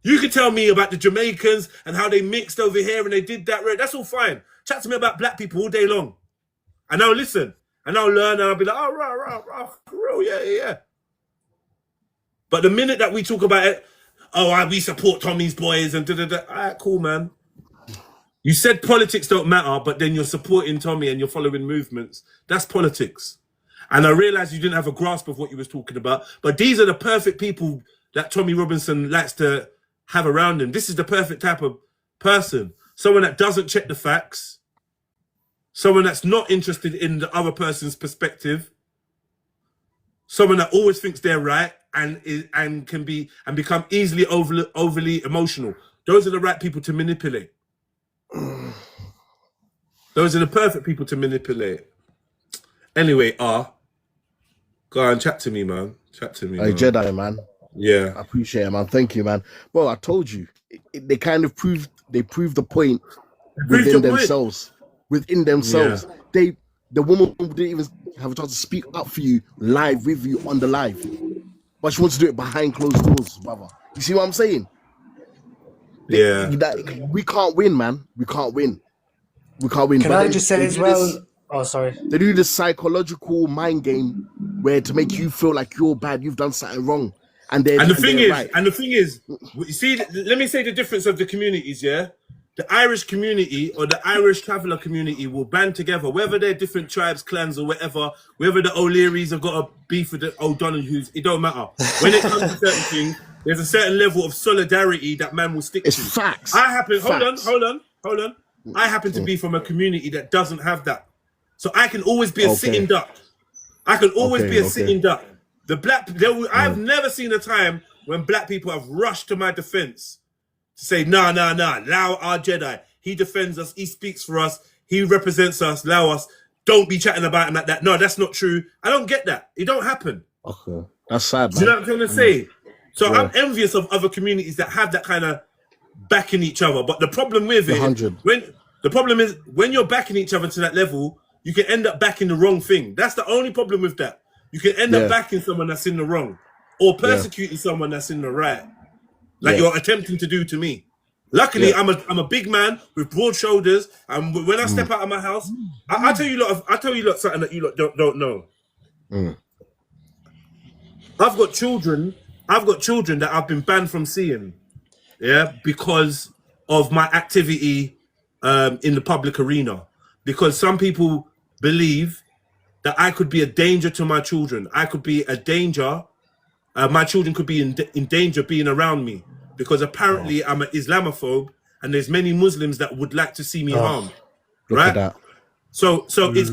You can tell me about the Jamaicans and how they mixed over here and they did that. That's all fine. Chat to me about black people all day long. And I'll listen. And I'll learn and I'll be like, oh, rah, for real, yeah. But the minute that we talk about it, we support Tommy's boys and da-da-da. All right, cool, man. You said politics don't matter, but then you're supporting Tommy and you're following movements. That's politics. And I realized you didn't have a grasp of what you was talking about. But these are the perfect people that Tommy Robinson likes to have around him. This is the perfect type of person. Someone that doesn't check the facts. Someone that's not interested in the other person's perspective. Someone that always thinks they're right and can become easily overly emotional. Those are the right people to manipulate. Those are the perfect people to manipulate. Anyway, go on, chat to me, man. Chat to me, Hey, man. Jedi, man. Yeah. I appreciate it, man. Thank you, man. Well, I told you, they kind of proved the point within themselves. Within themselves. Yeah. The woman didn't even have a chance to speak up for you live with you on the live. But she wants to do it behind closed doors, brother. You see what I'm saying? Yeah. We can't win, man. We can't win. We can't win. Can But I just say they as do well? this- Oh, sorry. They do this psychological mind game where to make you feel like you're bad, you've done something wrong, and And the they're right. thing is, you see, let me say the difference of the communities, yeah? The Irish community or the Irish traveller community will band together, whether they're different tribes, clans, or whatever, whether the O'Learys have got a beef with the O'Donohues, it don't matter. When it comes to certain things, there's a certain level of solidarity that man will stick It's to. facts. Hold on. I happen to be from a community that doesn't have that. So I can always be a sitting duck. I can always be a sitting duck. I've never seen a time when black people have rushed to my defense to say, nah, allow our Jedi. He defends us. He speaks for us. He represents us. Allow us. Don't be chatting about him like that. No, that's not true. I don't get that. It don't happen. Okay, that's sad, Do you know what I'm trying to say? So Yeah. I'm envious of other communities that have that kind of backing each other. But the problem with it, 100. when you're backing each other to that level, you can end up backing the wrong thing. That's the only problem with that. You can end up backing someone that's in the wrong or persecuting someone that's in the right, like you're attempting to do to me. Luckily, I'm a big man with broad shoulders, and when I step out of my house, I tell you lot something that you lot don't know. I've got children that I've been banned from seeing, because of my activity in the public arena. Because some people believe that I could be a danger to my children. I could be a danger. My children could be in danger being around me, because apparently I'm an Islamophobe, and there's many Muslims that would like to see me harmed. Look Right? at that. So it's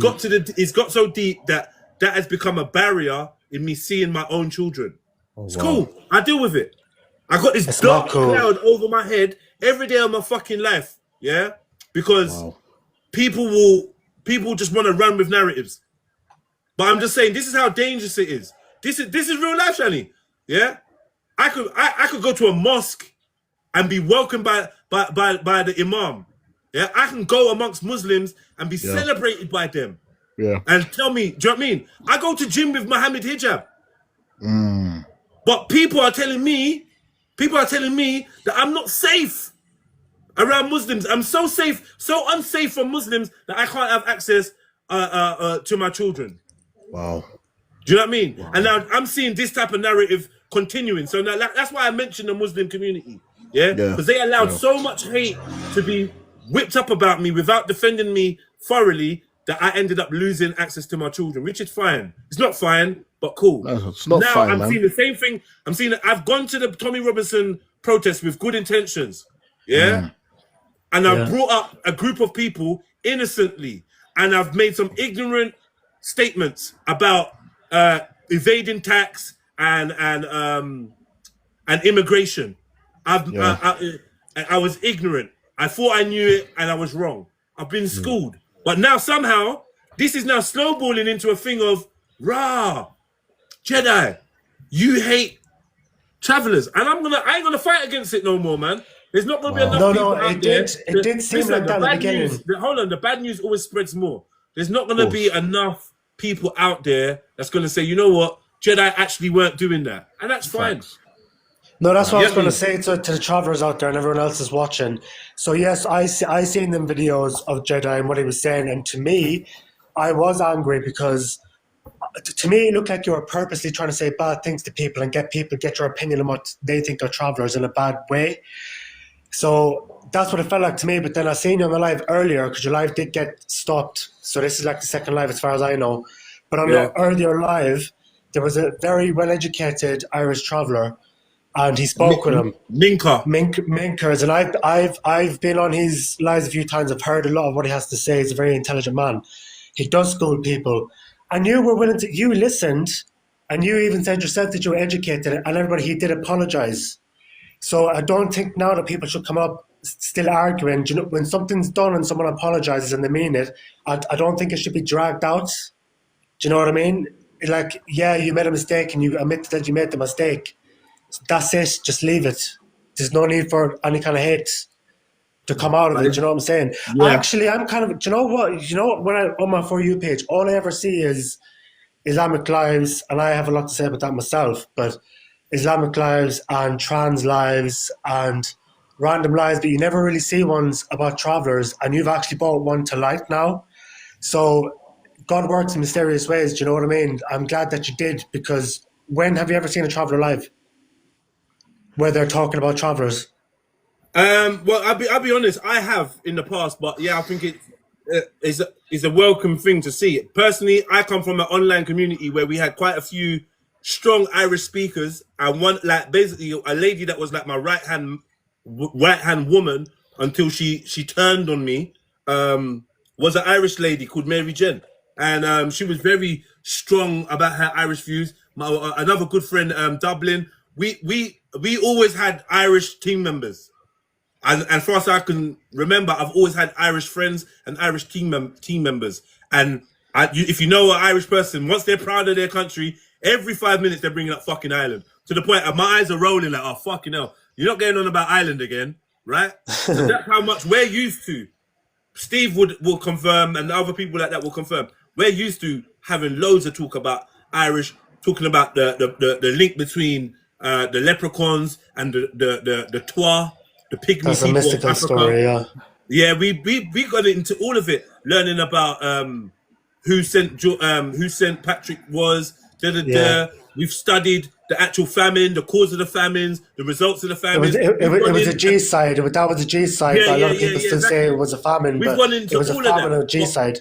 got so deep that has become a barrier in me seeing my own children. It's cool. I deal with it. I got this dark cloud over my head every day of my fucking life. Yeah, because people just want to run with narratives. But I'm just saying, this is how dangerous it is. This is real life, Shani. Yeah, I could go to a mosque and be welcomed by the imam. Yeah, I can go amongst Muslims and be celebrated by them. Yeah. And tell me, do you know what I mean? I go to gym with Muhammad hijab. But people are telling me that I'm not safe around Muslims. I'm so unsafe from Muslims that I can't have access to my children. Wow. Do you know what I mean? Wow. And now I'm seeing this type of narrative continuing. So now that's why I mentioned the Muslim community. Yeah? Because they allowed so much hate to be whipped up about me without defending me thoroughly, that I ended up losing access to my children, which is fine. It's not fine, but cool. No, it's not now fine, I'm man. seeing the same thing. I'm seeing that I've gone to the Tommy Robinson protest with good intentions. Yeah? And I've brought up a group of people innocently, and I've made some ignorant statements about evading tax and immigration. I was ignorant. I thought I knew it, and I was wrong. I've been schooled, but now somehow this is now snowballing into a thing of Jedi, you hate travelers, and I ain't gonna fight against it no more, man. There's not gonna be enough people out there. It did seem like that at the beginning. Hold on, the bad news always spreads more. There's not gonna be enough people out there that's gonna say, you know what, Jedi actually weren't doing that, and that's fine. No, that's what I was going to say to the travelers out there and everyone else is watching. So yes, I seen them videos of Jedi and what he was saying, and to me, I was angry because to me it looked like you were purposely trying to say bad things to people and get your opinion on what they think are travelers in a bad way. So that's what it felt like to me. But then I seen you on the live earlier, because your live did get stopped. So this is like the second live as far as I know. But on the earlier live, there was a very well-educated Irish traveller, and he spoke with him. Minkers, and I've been on his lives a few times. I've heard a lot of what he has to say. He's a very intelligent man. He does school people, and you were willing to. You listened, and you even said yourself that you were educated. And everybody, he did apologize. So I don't think now that people should come up still arguing. You know, when something's done and someone apologizes and they mean it, I don't think it should be dragged out. Do you know what I mean? Like, yeah, you made a mistake, and you admit that you made the mistake. That's it. Just leave it. There's no need for any kind of hate to come out of it. Do you know what I'm saying? Yeah. Actually, I'm kind of. Do you know what? You know what? When I on my For You page, all I ever see is Islamic lives, and I have a lot to say about that myself. But Islamic lives and trans lives and random lies, but you never really see ones about travellers, and you've actually brought one to light now. So God works in mysterious ways, do you know what I mean? I'm glad that you did, because when have you ever seen a traveller live where they're talking about travellers? Well, I'll be honest. I have in the past, but yeah, I think it is a welcome thing to see. Personally, I come from an online community where we had quite a few strong Irish speakers, and one like basically a lady that was like my right hand woman until she turned on me. Was an Irish lady called Mary Jen, and she was very strong about her Irish views. Another good friend, Dublin. We always had Irish team members. And far as I can remember, I've always had Irish friends and Irish team members. And if you know an Irish person, once they're proud of their country, every 5 minutes they're bringing up fucking Ireland. To the point my eyes are rolling like, oh, fucking hell. You're not getting on about Ireland again, right? So that's how much we're used to. Steve will confirm, and other people like that will confirm. We're used to having loads of talk about Irish, talking about the link between the leprechauns and the Twa, the pygmy That's a people of mystical Africa. story, yeah. Yeah, we got into all of it, learning about who St. Patrick was. Yeah. We've studied the actual famine, the cause of the famines, the results of the It famine. was a G side. That was a G side. Yeah, but a lot yeah, of people yeah, still exactly. say it was a famine, We've but gone into it was a all of famine that. of G side.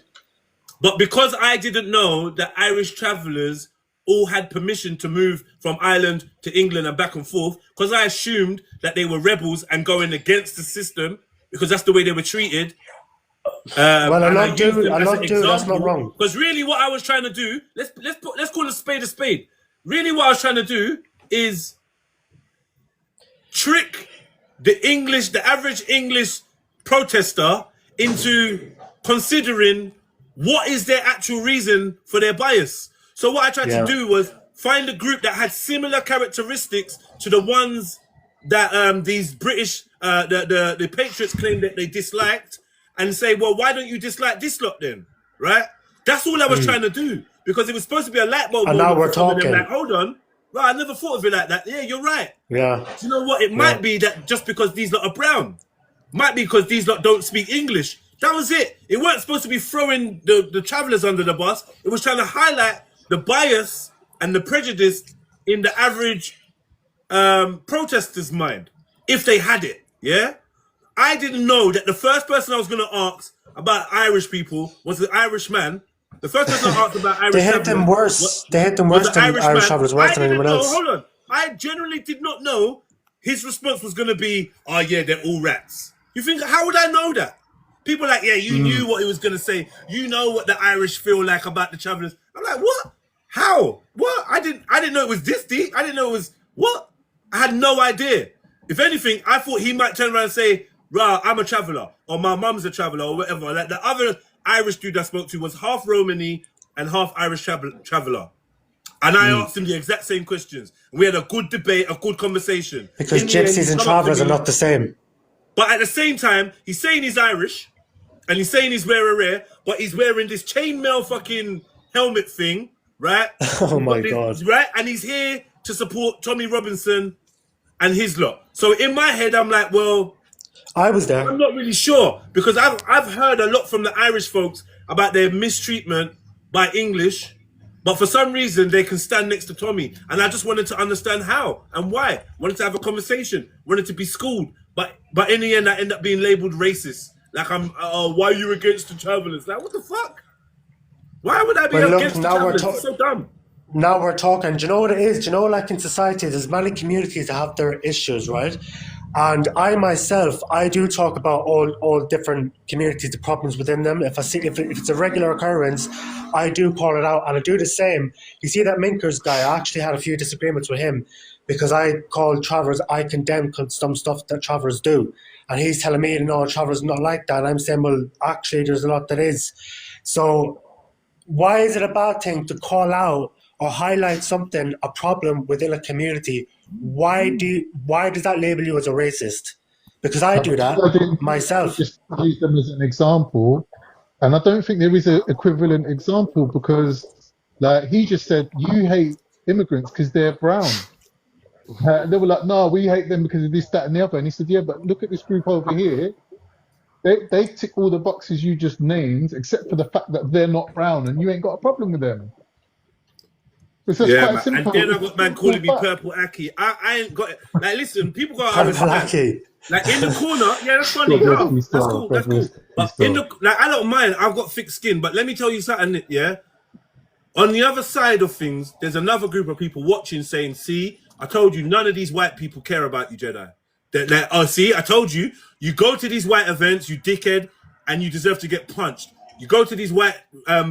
But because I didn't know that Irish travellers all had permission to move from Ireland to England and back and forth, because I assumed that they were rebels and going against the system because that's the way they were treated. Well, a lot do. That's not wrong. Because really, what I was trying to do, let's call a spade a spade. Really, what I was trying to do is trick the average English protester into considering what is their actual reason for their bias. So what I tried to do was find a group that had similar characteristics to the ones that these British the Patriots claimed that they disliked, and say, well, why don't you dislike this lot then, right? That's all I was trying to do, because it was supposed to be a light bulb And moment now we're for some of them, talking. like, hold on, right, I never thought of it like that. Yeah, you're right. Yeah. Do you know what? It might be that just because these lot are brown, might be because these lot don't speak English. That was it. It weren't supposed to be throwing the travellers under the bus. It was trying to highlight the bias and the prejudice in the average protester's mind, if they had it. Yeah, I didn't know that the first person I was going to ask about Irish people was the Irish man. The first person I asked about Irish They hit them worse. They hit them worse than Irish travellers, worse than anyone else. Hold on. I generally did not know his response was going to be, oh yeah, they're all rats. You think, how would I know that? People are like, yeah, you knew what he was going to say. You know what the Irish feel like about the travellers. I'm like, what? How? What? I didn't know it was this deep. I didn't know it was, what? I had no idea. If anything, I thought he might turn around and say, rah, I'm a traveller, or my mum's a traveller, or whatever. Like the other Irish dude I spoke to was half Romany and half Irish traveller. And I asked him the exact same questions. We had a good debate, a good conversation. Because gypsies and travellers are not the same. But at the same time, he's saying he's Irish, and he's saying he's rare, but he's wearing this chainmail fucking helmet thing, right? Oh my God. Right? And he's here to support Tommy Robinson and his lot. So in my head, I'm like, well, I was there. I'm not really sure, because I've heard a lot from the Irish folks about their mistreatment by English, but for some reason they can stand next to Tommy, and I just wanted to understand how and why. Wanted to have a conversation, wanted to be schooled, but in the end I end up being labelled racist. Like why are you against the travellers? Like, what the fuck? Why would I be against the travellers? It's so dumb. Now we're talking. Do you know what it is? Do you know, like in society, there's many communities that have their issues, right? And I myself, I do talk about all different communities, the problems within them. If it's a regular occurrence, I do call it out, and I do the same. You see that Minkers guy, I actually had a few disagreements with him because I called travellers, I condemn some stuff that travellers do. And he's telling me, no, travellers not like that. And I'm saying, well, actually, there's a lot that is. So why is it a bad thing to call out or highlight something, a problem within a community? Why does that label you as a racist? Because I do that myself. Just use them as an example, and I don't think there is an equivalent example, because, like, he just said you hate immigrants because they're brown. They were like, no, we hate them because of this, that, and the other. And he said, yeah, but look at this group over here. They tick all the boxes you just named, except for the fact that they're not brown, and you ain't got a problem with them. It's just Yeah, quite man. And simple. then I It's a got man simple calling me fact. Purple Aki. I ain't got it. Like, listen, people gotta Purple understand. Aki. Like in the corner, yeah, that's funny. God rest No, his that's soul. cool. God That's cool. rest his But in soul. the like, I don't mind. I've got thick skin. But let me tell you something. Yeah, on the other side of things, there's another group of people watching saying, "See, I told you, none of these white people care about you, Jedi." They're like, oh, see, I told you. You go to these white events, you dickhead, and you deserve to get punched. You go to these white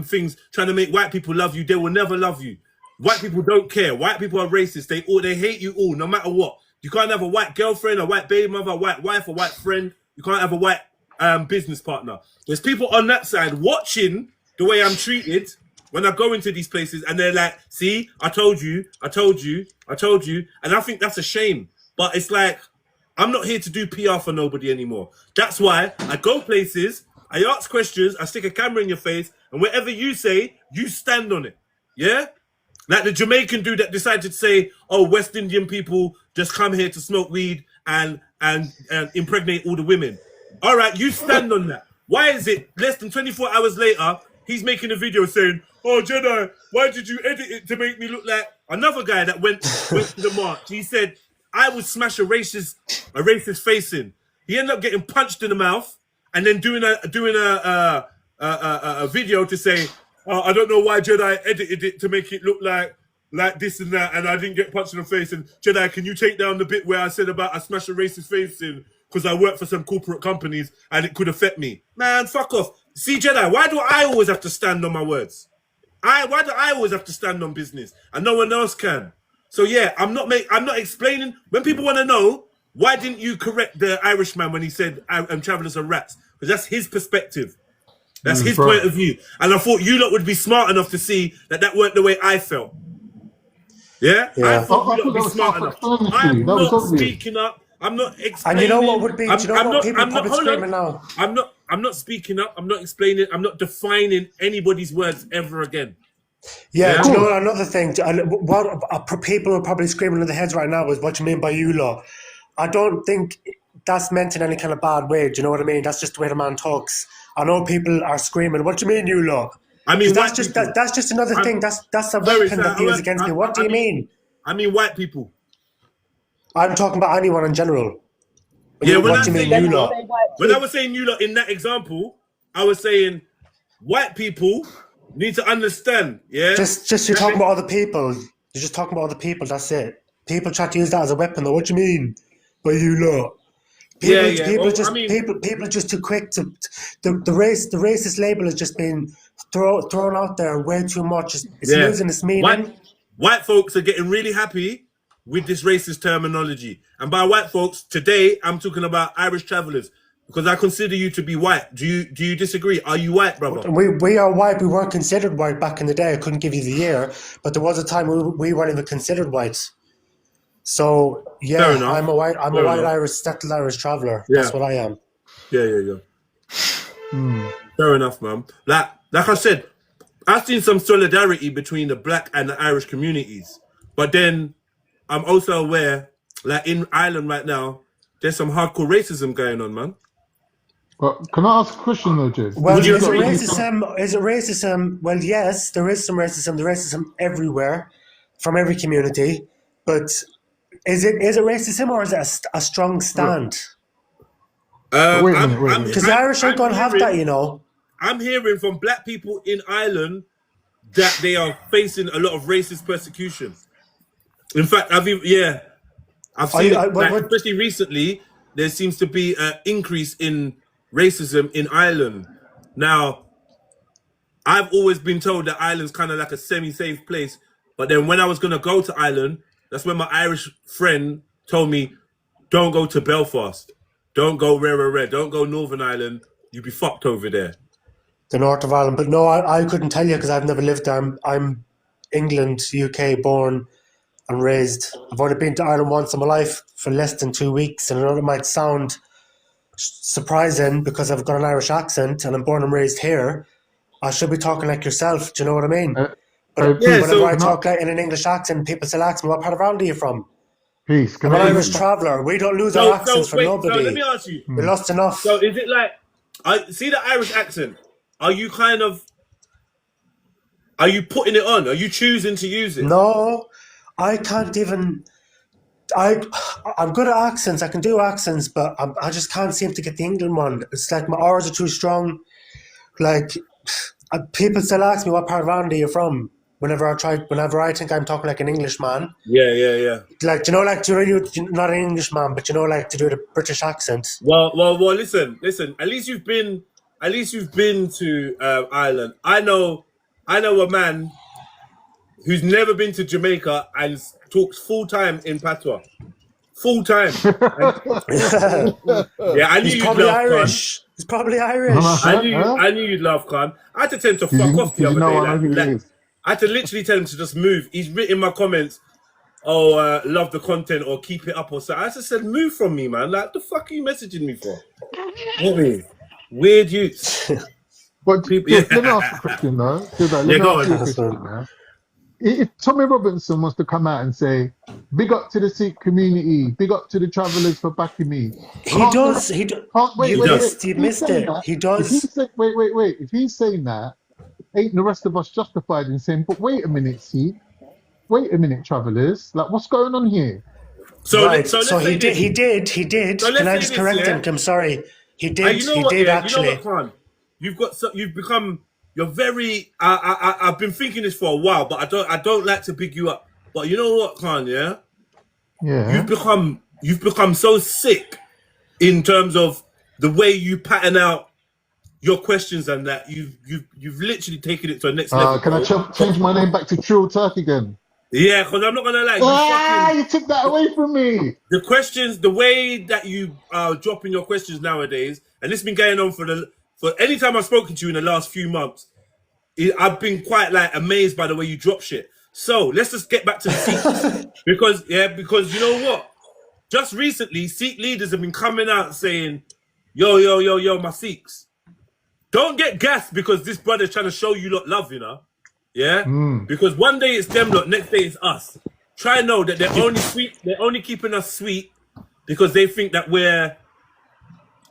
things trying to make white people love you. They will never love you. White people don't care. White people are racist. They hate you all, no matter what. You can't have a white girlfriend, a white baby mother, a white wife, a white friend. You can't have a white business partner. There's people on that side watching the way I'm treated when I go into these places, and they're like, see, I told you, I told you, I told you. And I think that's a shame. But it's like, I'm not here to do PR for nobody anymore. That's why I go places, I ask questions, I stick a camera in your face, and whatever you say, you stand on it. Yeah? Like the Jamaican dude that decided to say, oh, West Indian people just come here to smoke weed and impregnate all the women. All right, you stand on that. Why is it less than 24 hours later, he's making a video saying, oh, Jedi, why did you edit it to make me look like another guy that went to the march? He said, I would smash a racist face in. He ended up getting punched in the mouth and then doing a video to say, I don't know why Jedi edited it to make it look like this and that, and I didn't get punched in the face. And Jedi, can you take down the bit where I said about I smashed a racist face in because I work for some corporate companies and it could affect me? Man, fuck off. See, Jedi, why do I always have to stand on my words? Why do I always have to stand on business and no one else can? So yeah, I'm not explaining. When people want to know, why didn't you correct the Irishman when he said travelers are rats? Because that's his perspective. That's his point of view. And I thought you lot would be smart enough to see that weren't the way I felt. Yeah? I thought you lot would be smart enough. I'm not speaking up. I'm not explaining. And you know what would be, do you know what people are probably screaming now? I'm not speaking up. I'm not explaining. I'm not defining anybody's words ever again. Yeah, do you know another thing? What people are probably screaming in their heads right now is what you mean by you lot. I don't think that's meant in any kind of bad way. Do you know what I mean? That's just the way the man talks. I know people are screaming, what do you mean, you lot? I mean, that's just another thing. That's a weapon that deals against me. What do you mean? I mean, white people. I'm talking about anyone in general. Yeah, what do you mean, you lot? When I was saying you lot in that example, I was saying white people need to understand. Yeah, just you're talking about other people. You're just talking about other people. That's it. People try to use that as a weapon. Though. What do you mean by you lot? People are just too quick to the racist label has just been thrown out there way too much. It's losing its meaning. White folks are getting really happy with this racist terminology, and by white folks today, I'm talking about Irish travelers because I consider you to be white. Do you disagree? Are you white, brother? We are white. We weren't considered white back in the day. I couldn't give you the year, but there was a time we weren't even considered white. So yeah, I'm a white Irish settled Irish traveller. Yeah. That's what I am. Yeah. Fair enough, man. Like I said, I've seen some solidarity between the black and the Irish communities, but then I'm also aware, like in Ireland right now, there's some hardcore racism going on, man. But can I ask a question though, Jez? Well, is it racism? Well, yes, there is some racism. There's racism everywhere, from every community, but. Is it racism or is it a strong stand? Wait a minute. Because the Irish ain't going to have that, you know. I'm hearing from black people in Ireland that they are facing a lot of racist persecution. In fact, I've seen it, especially recently, there seems to be an increase in racism in Ireland. Now, I've always been told that Ireland's kind of like a semi-safe place, but then when I was going to go to Ireland, that's when my Irish friend told me, don't go to Belfast. Don't go Rare. Don't go Northern Ireland. You'd be fucked over there. The north of Ireland. But no, I couldn't tell you because I've never lived there. I'm England, UK, born and raised. I've only been to Ireland once in my life for less than 2 weeks. And I know it might sound surprising because I've got an Irish accent and I'm born and raised here. I should be talking like yourself. Do you know what I mean? But whenever I talk like in an English accent, people still ask me, what part of Ireland are you from? Peace. Can I'm an I Irish traveller. We don't lose our accents for wait, nobody. so let me ask you. We lost enough. So is it like, I see the Irish accent? Are you kind of, are you putting it on? Are you choosing to use it? No, I can't even. I'm good at accents. I can do accents, but I just can't seem to get the England one. It's like my R's are too strong. Like people still ask me what part of Ireland are you from. Whenever I think I'm talking like an Englishman. Yeah. Like, do you know, like, you're not an Englishman, but you know, like, to do the British accent. Well. Listen. At least you've been to Ireland. I know a man who's never been to Jamaica and talks full time in patois. Full time. Yeah, I knew you'd probably laugh, Irish. He's probably Irish. I knew you'd laugh, Khan. I had to tell him to fuck off the other day. I had to literally tell him to just move. He's written in my comments, love the content or keep it up or something. I just said, move from me, man. Like, the fuck are you messaging me for? What mean? Weird youths. But let me ask a question, though. Let me ask you a question, man. If Tommy Robinson wants to come out and say, big up to the Sikh community, big up to the travellers for backing me. He does. You missed it. He does. Wait. If he's saying that, ain't the rest of us justified in saying, but wait a minute, Sikh. Wait a minute, travellers. Like, what's going on here? So he did. So can I just correct him? I'm sorry. He did. He did actually. You know what, you've become. You're very. I've been thinking this for a while, but I don't like to big you up. But you know what, Khan? Yeah. You've become so sick in terms of the way you pattern out your questions and that you've literally taken it to a next level. Can I change my name back to Trill Turk again? Yeah, because I'm not gonna lie. You took that away from me. The questions, the way that you are dropping your questions nowadays, and this has been going on for any time I've spoken to you in the last few months, I've been quite like amazed by the way you drop shit. So let's just get back to the Sikhs. because you know what? Just recently, Sikh leaders have been coming out saying, yo, my Sikhs. Don't get gassed because this brother's trying to show you lot love, you know? Yeah? Because one day it's them lot, next day it's us. Try know that they're only keeping us sweet because they think that we're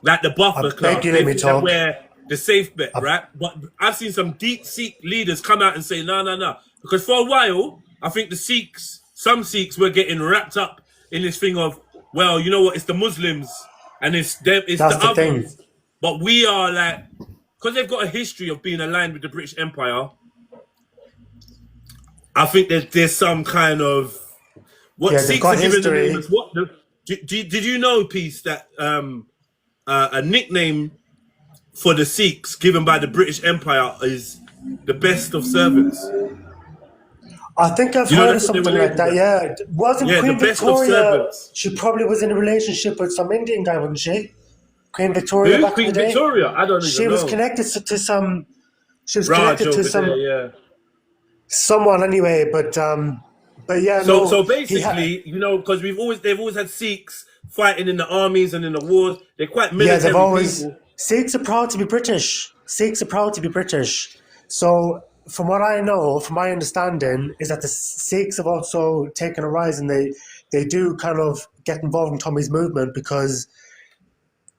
like the buffer club. They think that we're the safe bet, right? But I've seen some deep Sikh leaders come out and say, no. Because for a while, I think some Sikhs were getting wrapped up in this thing of, well, you know what, it's the Muslims and it's them, it's the others. Thing. But we are like, because they've got a history of being aligned with the British Empire, I think there's some kind of, what Sikhs are giving the name is what? Did you know, Peace, that a nickname for the Sikhs given by the British Empire is the best of servants? I think I've heard of something like that, yeah. Wasn't Queen Victoria, she probably was in a relationship with some Indian guy, wasn't she? Queen Victoria back in the day? Queen Victoria? I don't even know. She was connected to some, someone anyway, but yeah. So basically, you know, because they've always had Sikhs fighting in the armies and in the wars. They're quite military people. Sikhs are proud to be British. So from what I know, from my understanding, is that the Sikhs have also taken a rise and they do kind of get involved in Tommy's movement because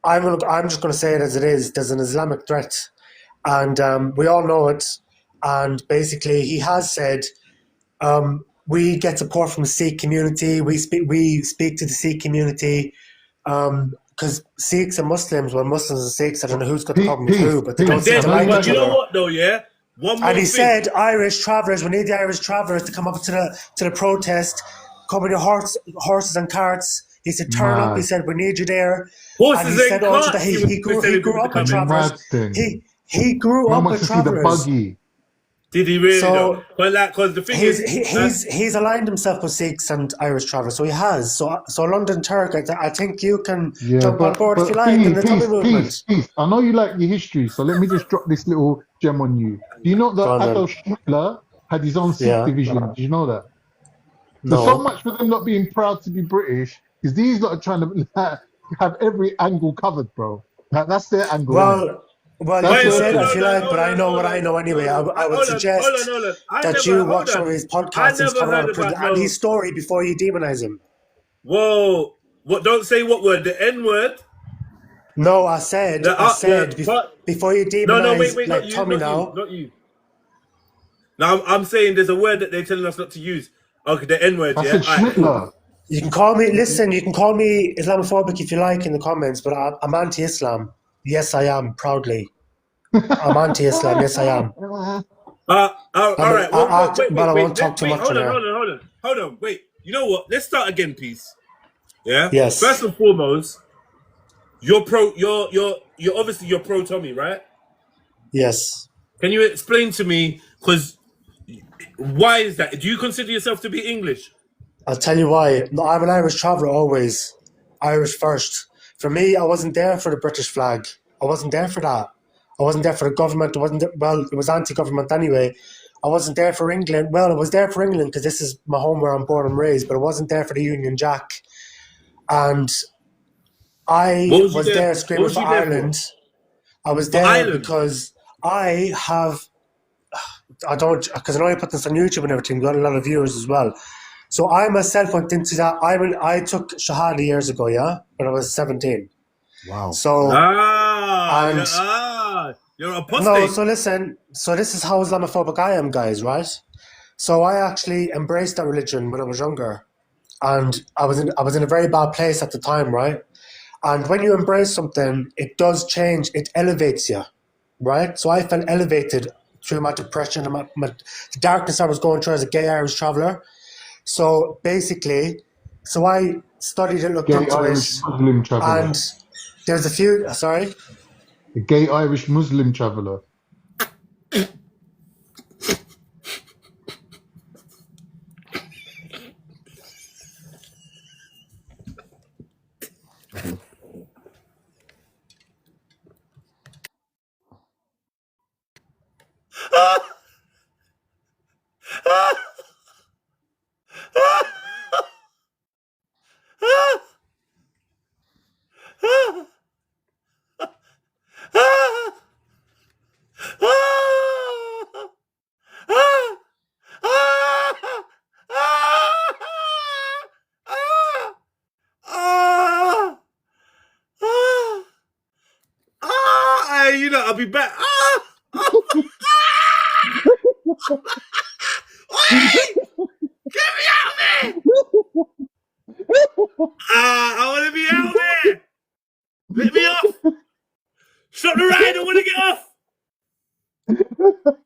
I'm just going to say it as it is. There's an Islamic threat, and we all know it. And basically, he has said, we get support from the Sikh community. We speak to the Sikh community. Because Sikhs and Muslims, Muslims and Sikhs, I don't know who's got the problem with who, but they don't seem to like each other. You know what, though, yeah? And he said, Irish travellers, we need the Irish travellers to come up to the protest, come with your horses and carts. He said, turn up. He said, we need you there. Horses and he said also that he grew up with travellers. He grew up with travellers. Did he really though? Because the thing he's aligned himself with Sikhs and Irish travellers, so he has. So London Turk, I think you can jump on board if you like in the Tommy movement. Peace. I know you like your history, so let me just drop this little gem on you. Do you know that Adolf Hitler had his own Sikh division? Do you know that? No. So much for them not being proud to be British, is these lot are trying to have every angle covered, bro. That's their angle. Well, you can say that if you like, but I know what I know anyway. I would suggest that you watch some of his podcasts and his story before you demonize him. Whoa. What? Don't say what word? The N word? No, I said before you No, demonize wait, like Tommy now. not you. Now I'm saying there's a word that they're telling us not to use. Okay, the N word, I yeah? said Alright, cool. Schnittler. You can call me. Listen, you can call me Islamophobic if you like in the comments, but I'm anti-Islam. Yes, I am proudly. I'm anti-Islam. Yes, I am. I'm an Alright, well, act, but I won't talk too much hold on on, here. hold on, wait. You know what? Let's start again, please. Yeah? First Yes, and foremost, you're obviously you're pro Tommy, right? yes. Can you explain to me, because why is that? Do you consider yourself to be English? I'll tell you why. No, I'm an Irish traveller always. Irish first. For me, I wasn't there for the British flag. I wasn't there for that. I wasn't there for the government. Well, it was anti-government anyway. I wasn't there for England. Well, I was there for England because this is my home where I'm born and raised, but I wasn't there for the Union Jack. And I was there What screaming was for you there for? Ireland. I was For there Ireland? because I know I put this on YouTube and everything, got a lot of viewers as well. So I myself went into that. I took Shahada years ago, yeah, when I was 17. Wow. So, and You're an no, apostate. so listen, so this is how Islamophobic I am, guys, right? So I actually embraced that religion when I was younger. And I was in a very bad place at the time, right? And when you embrace something, it does change, it elevates you, right? So I felt elevated through my depression and the darkness I was going through as a gay Irish traveller. So basically, I studied it, looked Gay into it, Irish Muslim traveller. and there's a few. Sorry. A gay Irish Muslim traveller. You know, I'll be back. Oi! Get me out of there! I want to be out of there! Let me off! Stop the ride, I want to get off!